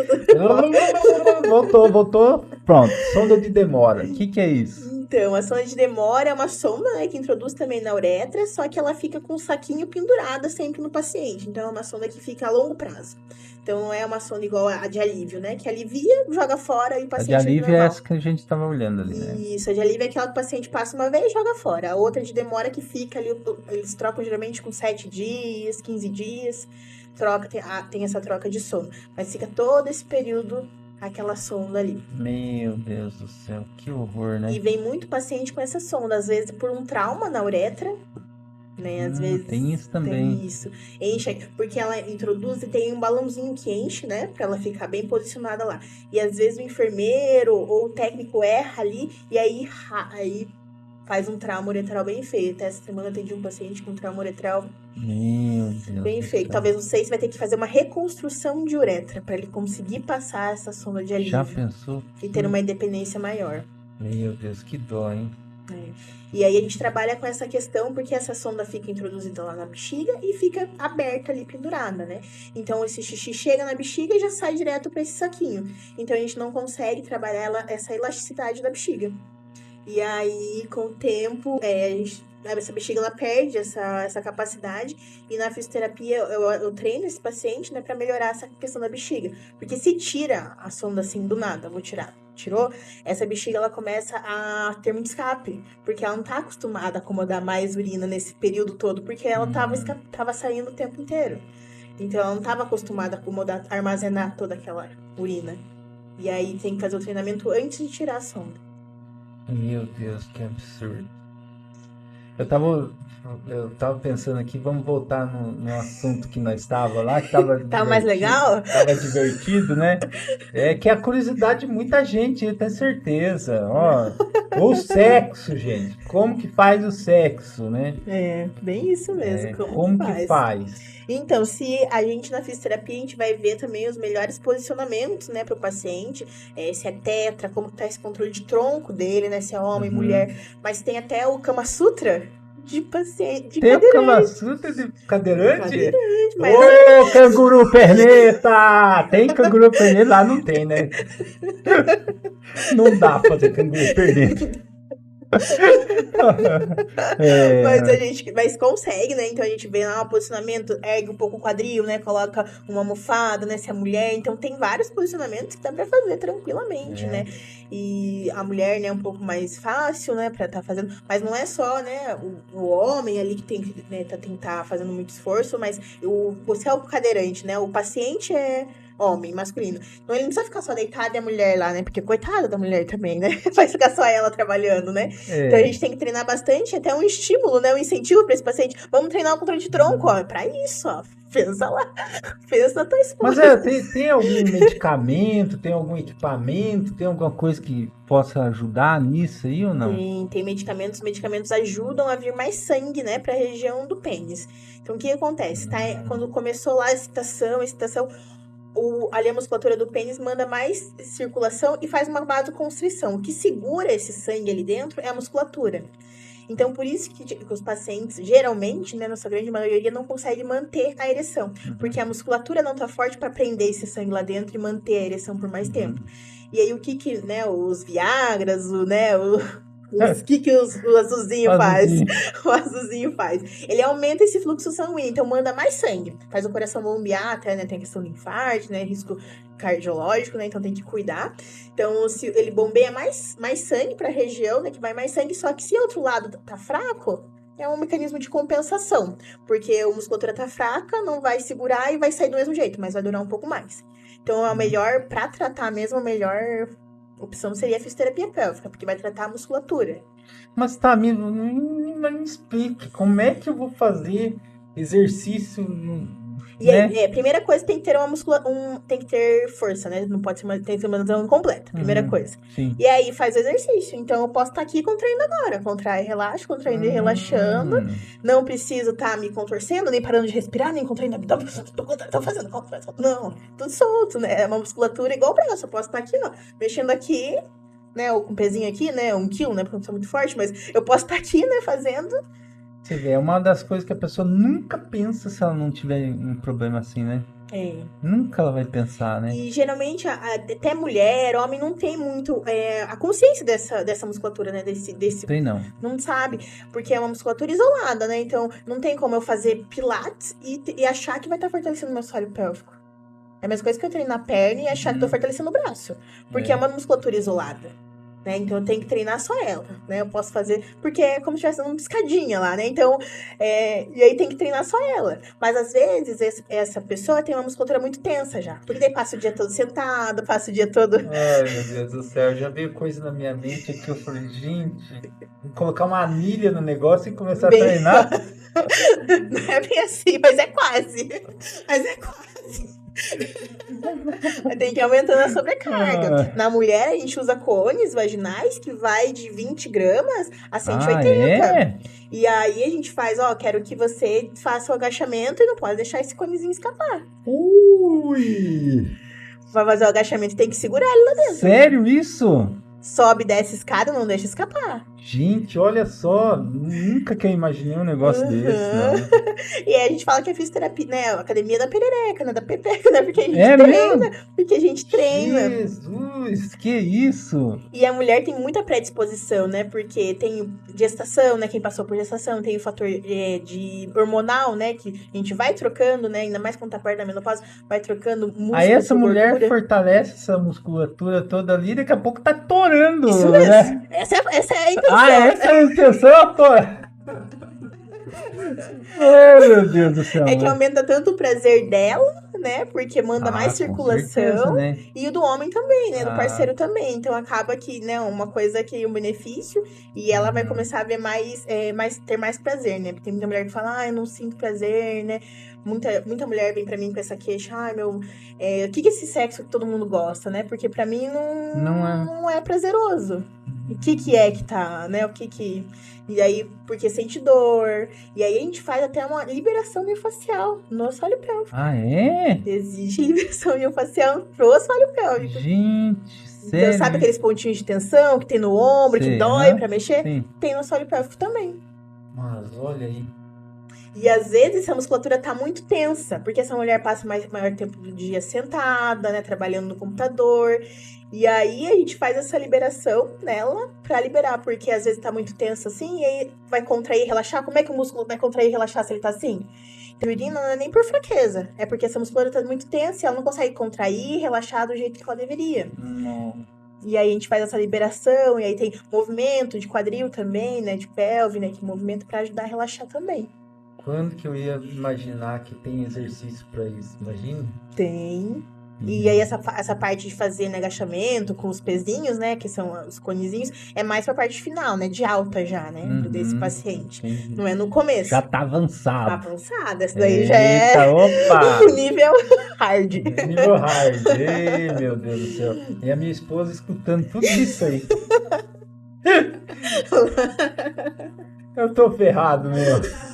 Voltou. Pronto, sonda de demora. O que é isso? Então, a sonda de demora é uma sonda, né, que introduz também na uretra, só que ela fica com o saquinho pendurada sempre no paciente. Então, é uma sonda que fica a longo prazo. Então, não é uma sonda igual a de alívio, né? Que alivia, joga fora e o A paciente de alívio normal. é essa que a gente tava olhando ali, né? Isso, a de alívio é aquela que o paciente passa uma vez e joga fora. A outra de demora que fica ali, eles trocam geralmente com 7 dias, 15 dias. Tem essa troca de sonda. Mas fica todo esse período aquela sonda ali. Meu Deus do céu, que horror, né? E vem muito paciente com essa sonda, às vezes por um trauma na uretra, né? Às vezes tem isso também. Tem isso. Enche, porque ela introduz e tem um balãozinho que enche, né? Pra ela ficar bem posicionada lá. E às vezes o enfermeiro ou o técnico erra ali e aí faz um trauma uretral bem feio. Até essa semana eu atendi um paciente com trauma uretral Meu Deus bem do feio. céu. Talvez, não sei, se vai ter que fazer uma reconstrução de uretra pra ele conseguir passar essa sonda de alívio. Já pensou? E ter uma independência maior. Meu Deus, que dó, hein? E aí a gente trabalha com essa questão porque essa sonda fica introduzida lá na bexiga e fica aberta ali, pendurada, né? Então esse xixi chega na bexiga e já sai direto para esse saquinho. Então a gente não consegue trabalhar essa elasticidade da bexiga. E aí, com o tempo, essa bexiga ela perde essa capacidade. E na fisioterapia eu treino esse paciente, né, para melhorar essa questão da bexiga. Porque se tira a sonda assim do nada, vou tirar. Tirou, essa bexiga ela começa a ter muito escape, porque ela não tá acostumada a acomodar mais urina nesse período todo, porque ela tava saindo o tempo inteiro. Então ela não tava acostumada a acomodar, a armazenar toda aquela urina. E aí tem que fazer o treinamento antes de tirar a sonda. Meu Deus, que absurdo. Eu tava pensando aqui, vamos voltar no assunto que nós estava lá, que tava Tava mais legal? Tava divertido, né? É que é a curiosidade de muita gente, eu tenho certeza. Ó, o sexo, gente. Como que faz o sexo, né? É, bem isso mesmo. Como que faz? Então, se a gente na fisioterapia, a gente vai ver também os melhores posicionamentos, né, para o paciente, se é tetra, como tá esse controle de tronco dele, né, se é homem, mulher, mas tem até o Kama Sutra de paciente, tem cadeirante. O Kama Sutra de cadeirante? Cadeirante, mas... Ô, canguru perneta! Tem canguru perneta? Lá não tem, né? Não dá pra fazer canguru perneta. Mas consegue, né? Então a gente vê lá o posicionamento, ergue um pouco o quadril, né? Coloca uma almofada, né? Se é mulher. Então tem vários posicionamentos que dá pra fazer tranquilamente, né? E a mulher, né, um pouco mais fácil, né, pra estar fazendo. Mas não é só, né, o homem ali que tem que, né, tentar fazendo muito esforço, mas você é o cadeirante, né? O paciente é homem, masculino. Então ele não precisa ficar só deitado e a mulher lá, né? Porque coitada da mulher também, né? Vai ficar só ela trabalhando, né? Então a gente tem que treinar bastante, até um estímulo, né? Um incentivo para esse paciente. Vamos treinar o controle de tronco, ó. É pra isso, ó. Pensa lá. Pensa na tua esposa. Mas tem algum medicamento, tem algum equipamento, tem alguma coisa que possa ajudar nisso aí ou não? Tem medicamentos. Os medicamentos ajudam a vir mais sangue, né? Pra região do pênis. Então o que acontece? Tá? Quando começou lá a excitação, ali a musculatura do pênis manda mais circulação e faz uma vasoconstrição. O que segura esse sangue ali dentro é a musculatura. Então, por isso que os pacientes, geralmente, né, na sua grande maioria, não conseguem manter a ereção. Porque a musculatura não tá forte para prender esse sangue lá dentro e manter a ereção por mais tempo. E aí, né, os Viagras, o azulzinho faz? O azulzinho faz. Ele aumenta esse fluxo sanguíneo, então manda mais sangue. Faz o coração bombear, até, né? Tem a questão do infarto, né? Risco cardiológico, né? Então tem que cuidar. Então, se ele bombeia mais sangue para a região, né? Que vai mais sangue, só que se o outro lado tá fraco, é um mecanismo de compensação. Porque a musculatura tá fraca, não vai segurar e vai sair do mesmo jeito, mas vai durar um pouco mais. Então, é o melhor, para tratar mesmo, a melhor opção seria a fisioterapia pélvica, porque vai tratar a musculatura. Mas tá, me explique, como é que eu vou fazer exercício, E aí, primeira coisa, tem que ter tem que ter força, né? Não pode ser tem que ser uma lesão incompleta, primeira coisa. Sim. E aí, faz o exercício. Então, eu posso estar aqui contraindo agora. Contrai, relaxa, contraindo e relaxando. Não preciso estar me contorcendo, nem parando de respirar, nem contraindo abdômen. Tô fazendo, não, tudo solto, né? É uma musculatura igual o braço. Eu posso estar aqui, ó, mexendo aqui, né? Ou com o pezinho aqui, né? 1 quilo, né? Porque eu não sou muito forte, mas eu posso estar aqui, né? Fazendo. Você vê, é uma das coisas que a pessoa nunca pensa se ela não tiver um problema assim, né? Nunca ela vai pensar, né? E geralmente, até mulher, homem, não tem muito a consciência dessa musculatura, né? Tem não. Não sabe, porque é uma musculatura isolada, né? Então, não tem como eu fazer pilates e achar que vai estar fortalecendo meu assoalho pélvico. É a mesma coisa que eu treino na perna e achar que tô fortalecendo o braço. Porque é uma musculatura isolada. Né? Então eu tenho que treinar só ela, né? Eu posso fazer, porque é como se estivesse dando uma piscadinha lá, né? Então, e aí tem que treinar só ela. Mas às vezes essa pessoa tem uma musculatura muito tensa já. Porque daí passa o dia todo sentado, passa o dia todo. Ai, meu Deus do céu, já veio coisa na minha mente aqui. Eu falei, gente, vou colocar uma anilha no negócio e começar a treinar. Não é bem assim, mas é quase. Tem que ir aumentando a sobrecarga. Na mulher, a gente usa cones vaginais que vai de 20 gramas a 180. E aí a gente faz, quero que você faça o agachamento e não pode deixar esse conezinho escapar. Ui! Vai fazer o agachamento e tem que segurar ele lá dentro. Sério isso? Sobe, desce escada, não deixa escapar. Gente, olha só, nunca que eu imaginei um negócio desse, não. E aí a gente fala que é fisioterapia, né? A academia da perereca, né? Da pepeca, né? Porque a gente treina. Mesmo? Porque a gente treina. Jesus, que isso? E a mulher tem muita predisposição, né? Porque tem gestação, né? Quem passou por gestação, tem o fator de hormonal, né? Que a gente vai trocando, né? Ainda mais quando tá perto da menopausa, vai trocando músculo. Aí essa mulher fortalece essa musculatura toda ali, daqui a pouco tá torando. Isso mesmo. Né? Essa é a intenção. Essa é a intenção, pô. Oh, meu Deus do céu. É que aumenta tanto o prazer dela, né? Porque manda mais circulação. Certeza, né? E o do homem também, né? Do parceiro também. Então acaba que, né? Uma coisa que um benefício. E ela vai começar a ver ter mais prazer, né? Porque tem muita mulher que fala, eu não sinto prazer, né? Muita mulher vem pra mim com essa queixa, o que é esse sexo que todo mundo gosta, né? Porque pra mim não é prazeroso. O que é que tá, né? E aí, porque sente dor. E aí a gente faz até uma liberação miofascial no assoalho pélvico. Ah, é? Existe liberação miofascial pro assoalho pélvico. Gente, sério? Então, sabe aqueles pontinhos de tensão que tem no ombro, que dói pra mexer? Sim. Tem no assoalho pélvico também. Mas olha aí. E às vezes essa musculatura tá muito tensa, porque essa mulher passa maior tempo do dia sentada, né, trabalhando no computador. E aí a gente faz essa liberação nela pra liberar, porque às vezes tá muito tenso assim, e aí vai contrair e relaxar. Como é que o músculo vai contrair e relaxar se ele tá assim? Então, não é nem por fraqueza, é porque essa musculatura tá muito tensa e ela não consegue contrair e relaxar do jeito que ela deveria. E aí a gente faz essa liberação, e aí tem movimento de quadril também, né, de pelve, né, que movimento pra ajudar a relaxar também. Quando que eu ia imaginar que tem exercício pra isso? Imagina? Tem. E aí essa parte de fazer, né, agachamento com os pezinhos, né, que são os conezinhos, é mais pra parte final, né, de alta já, né, desse paciente. Entendi. Não é no começo. Já tá avançado. Tá avançada, essa daí já é opa! nível hard. Nível hard. Ei, meu Deus do céu. E a minha esposa escutando tudo isso aí. Eu tô ferrado, meu.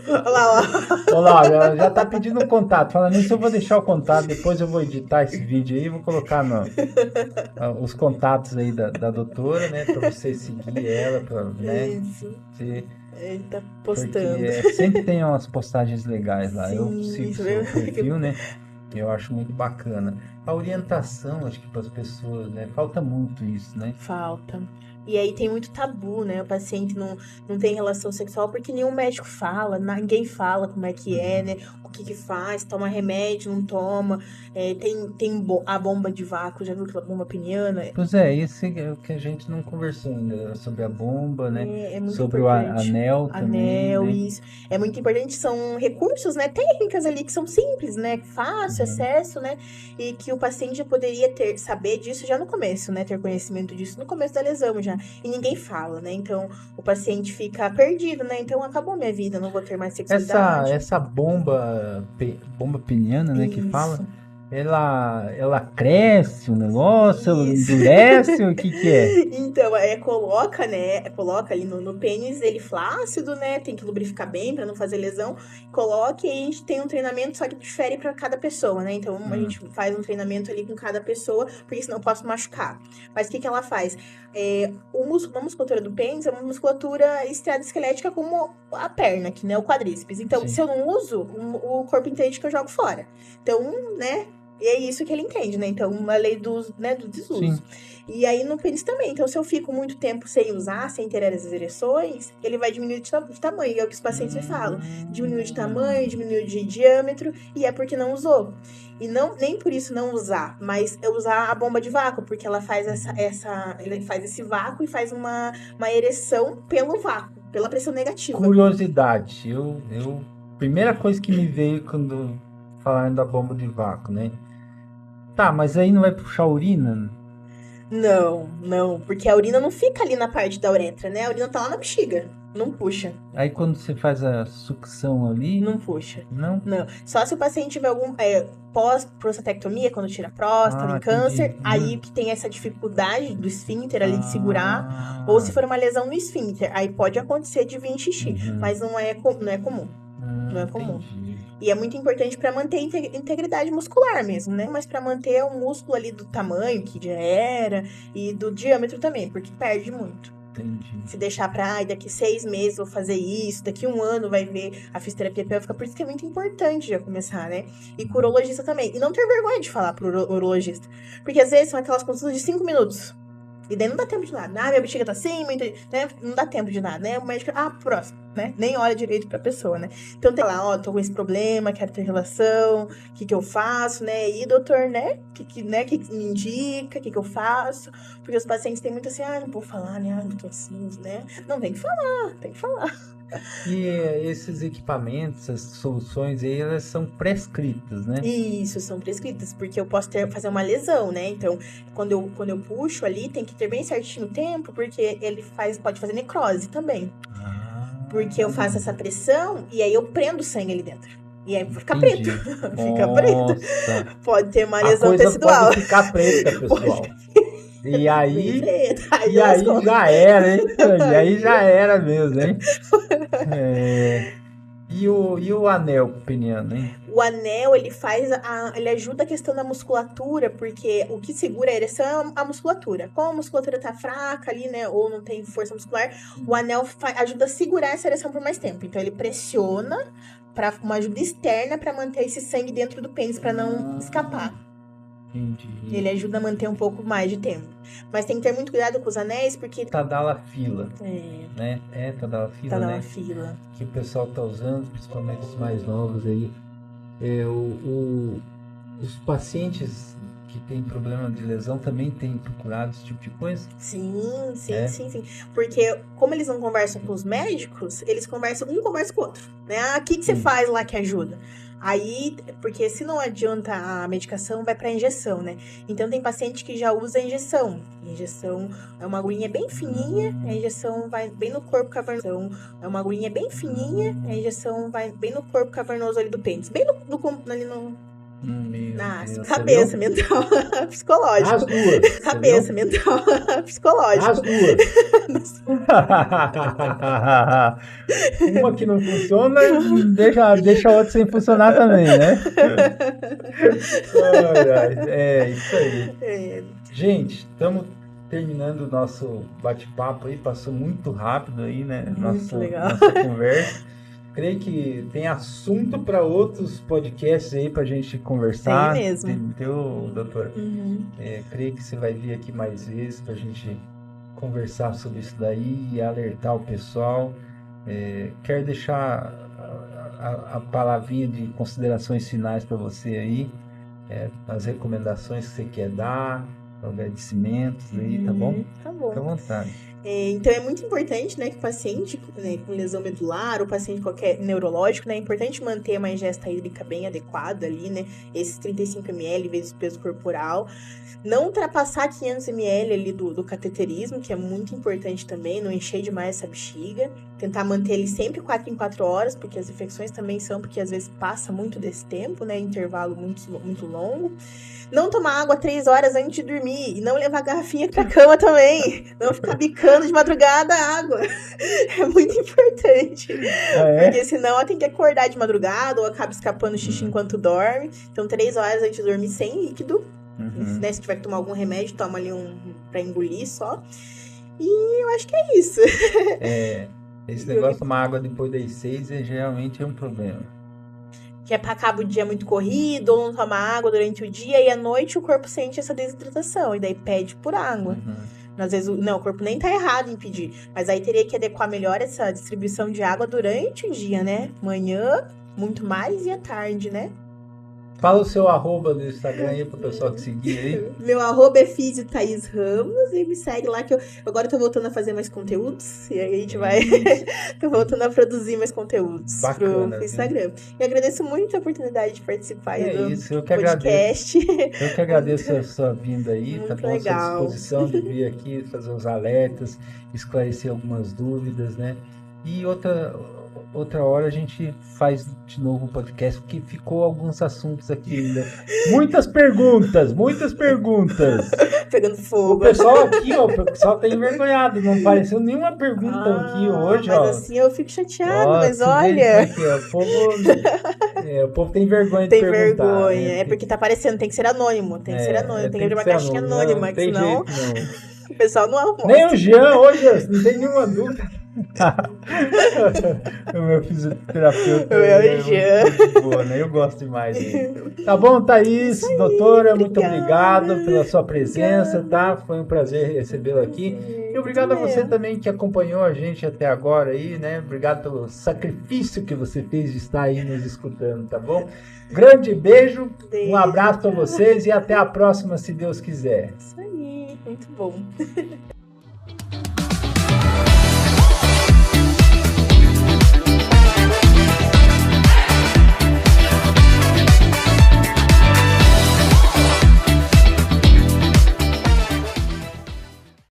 Olha lá, já tá pedindo um contato. Falando nisso, eu vou deixar o contato. Depois eu vou editar esse vídeo aí. Vou colocar os contatos aí da doutora, né? Pra você seguir ela. Né? Isso. Ele tá postando. Porque sempre tem umas postagens legais lá. Sim, eu sigo o seu perfil, né? Eu acho muito bacana. A orientação, acho que para as pessoas, né? Falta muito isso, né? Falta. E aí tem muito tabu, né? O paciente não tem relação sexual porque nenhum médico fala, ninguém fala como é que é, né? O que faz, toma remédio, não toma. Tem a bomba de vácuo, já viu aquela bomba peniana? Pois é, esse é o que a gente não conversou ainda, sobre a bomba, né? É muito sobre importante. O anel também, Anel, né? isso. É muito importante, são recursos, né? Técnicas ali que são simples, né? Fácil acesso, né? E que o paciente já poderia saber disso já no começo, né? Ter conhecimento disso no começo da lesão já. E ninguém fala, né? Então, o paciente fica perdido, né? Então, acabou minha vida, não vou ter mais sexualidade. Essa bomba peniana, né, que Isso. fala, ela cresce o negócio, ela endurece, o que é? Então, coloca, né, ali no pênis, ele flácido, né, tem que lubrificar bem pra não fazer lesão, coloca e a gente tem um treinamento, só que difere pra cada pessoa, né, então a gente faz um treinamento ali com cada pessoa, porque senão eu posso machucar. Mas o que ela faz? A musculatura do pênis é uma musculatura esquelética como a perna, que né, o quadríceps. Então, se eu não uso, o corpo entende que eu jogo fora. Então, né, e é isso que ele entende, né? Então, uma lei do desuso. Sim. E aí, no pênis também. Então, se eu fico muito tempo sem usar, sem ter as ereções, ele vai diminuir de tamanho. E é o que os pacientes me falam. Diminuiu de tamanho, diminuiu de diâmetro, e é porque não usou. E nem por isso não usar, mas usar a bomba de vácuo, porque ela faz ele faz esse vácuo e faz uma ereção pelo vácuo, pela pressão negativa. Curiosidade. Primeira coisa que me veio quando falaram da bomba de vácuo, né? Tá, mas aí não vai puxar a urina? Não, porque a urina não fica ali na parte da uretra, né? A urina tá lá na bexiga, não puxa. Aí quando você faz a sucção ali... Não puxa. Não? Não. Só se o paciente tiver algum pós-prostatectomia, quando tira a próstata, em câncer, aí que tem essa dificuldade do esfíncter ali de segurar, ou se for uma lesão no esfíncter, aí pode acontecer de vir xixi, mas não é comum. Não é comum. Entendi. E é muito importante para manter a integridade muscular mesmo, né? Mas para manter o músculo ali do tamanho que já era e do diâmetro também, porque perde muito. Entendi. Se deixar pra, daqui 6 meses vou fazer isso, daqui 1 ano vai ver a fisioterapia pélvica, por isso que é muito importante já começar, né? E com o urologista também. E não ter vergonha de falar pro urologista. Porque às vezes são aquelas consultas de 5 minutos. E daí não dá tempo de nada. Minha bexiga tá assim, né? Não dá tempo de nada, né? O médico, próximo, né? Nem olha direito pra pessoa, né? Então tem lá, tô com esse problema, quero ter relação, o que eu faço, né? E doutor, né? Que me indica, o que eu faço? Porque os pacientes têm muito assim, não vou falar, né? Não tô assim, né? Não, tem que falar. E esses equipamentos, essas soluções aí, elas são prescritas, né? Isso, são prescritas, porque eu posso fazer uma lesão, né? Então, quando eu puxo ali, tem que ter bem certinho o tempo, porque ele pode fazer necrose também. Porque eu faço essa pressão e aí eu prendo o sangue ali dentro. E aí fica preto. Fica preto. Pode ter uma lesão tecidual. Pode ficar preta, pessoal. E aí já era, hein? E aí já era mesmo, hein? E o anel peniano, hein? O anel, ele ajuda a questão da musculatura, porque o que segura a ereção é a musculatura. Como a musculatura tá fraca ali, né, ou não tem força muscular, o anel ajuda a segurar essa ereção por mais tempo. Então, ele pressiona para uma ajuda externa para manter esse sangue dentro do pênis, para não escapar. Entendi. Ele ajuda a manter um pouco mais de tempo. Mas tem que ter muito cuidado com os anéis, porque... Tadalafila. Né? Tadalafila, Tadalafila. Né? Que o pessoal tá usando, principalmente os mais novos aí. Os pacientes que têm problema de lesão também têm procurado esse tipo de coisa? Sim. Porque como eles não conversam com os médicos, eles conversam, um conversa com o outro, né? O que você faz lá que ajuda? Aí, porque se não adianta a medicação, vai pra injeção, né? Então tem paciente que já usa a injeção. A injeção é uma agulhinha bem fininha, a injeção vai bem no corpo cavernoso. É uma agulhinha bem fininha, a injeção vai bem no corpo cavernoso ali do pênis. Bem ali no... cabeça mental, psicológico. As duas. Cabeça mental, psicológico. As duas. Uma que não funciona, deixa a outra sem funcionar também, né? É isso aí. Gente, estamos terminando o nosso bate-papo aí. Passou muito rápido aí, né? Muito legal. Nossa conversa. Creio que tem assunto para outros podcasts aí para a gente conversar. Tem mesmo. Entendeu, doutora? Uhum. Creio que você vai vir aqui mais vezes para a gente conversar sobre isso daí e alertar o pessoal. Quero deixar a palavrinha de considerações finais para você aí, as recomendações que você quer dar, agradecimentos aí, tá bom? Tá bom. Fica à vontade. Então é muito importante, né, que o paciente, né, com lesão medular, ou paciente qualquer neurológico, né, é importante manter uma ingesta hídrica bem adequada ali, né, esses 35 ml vezes o peso corporal. Não ultrapassar 500 ml ali do cateterismo, que é muito importante também, não encher demais essa bexiga. Tentar manter ele sempre 4 em 4 horas, porque as infecções também são, porque às vezes passa muito desse tempo, né, intervalo muito longo. Não tomar água 3 horas antes de dormir. E não levar garrafinha pra cama também. Não ficar bicando de madrugada a água. É muito importante. Porque senão ela tem que acordar de madrugada ou acaba escapando xixi enquanto dorme. Então 3 horas antes de dormir sem líquido. Né? Se tiver que tomar algum remédio, toma ali pra engolir só. E eu acho que é isso. Esse negócio de tomar água depois das 6 geralmente é um problema. Que acaba o dia muito corrido, ou não toma água durante o dia, e à noite o corpo sente essa desidratação, e daí pede por água. Às vezes, o corpo nem tá errado em pedir, mas aí teria que adequar melhor essa distribuição de água durante o dia, né? Manhã, muito mais, e à tarde, né? Fala o seu arroba do Instagram aí pro pessoal te seguir aí. Meu arroba é Físio Thaís Ramos, e me segue lá que eu agora tô voltando a fazer mais conteúdos, e aí a gente vai tô voltando a produzir mais conteúdos pro Instagram. E agradeço muito a oportunidade de participar aí do podcast. Eu que agradeço a sua vinda aí, muito tá bom? Legal. A sua disposição de vir aqui, fazer os alertas, esclarecer algumas dúvidas, né? E outra hora a gente faz de novo um podcast, porque ficou alguns assuntos aqui ainda. Muitas perguntas. Pegando fogo. O pessoal aqui, ó, o pessoal tá envergonhado, não apareceu nenhuma pergunta aqui hoje, mas ó. Mas assim eu fico chateado, mas olha... Aqui, ó, o povo tem vergonha de perguntar. Tem vergonha, né? Porque tá aparecendo, tem que ser anônimo, tem que abrir uma caixinha anônima, que senão o pessoal não almoça. Nem o Jean hoje, não tem nenhuma dúvida. O meu fisioterapeuta é muito boa, né? Eu gosto demais dele. Tá bom, Thaís, doutora, muito obrigado pela sua presença, tá? Foi um prazer recebê-la aqui. E obrigado a você também que acompanhou a gente até agora aí, né? Obrigado pelo sacrifício que você fez de estar aí nos escutando, tá bom? Grande beijo, um abraço pra vocês e até a próxima, se Deus quiser. Isso aí, muito bom.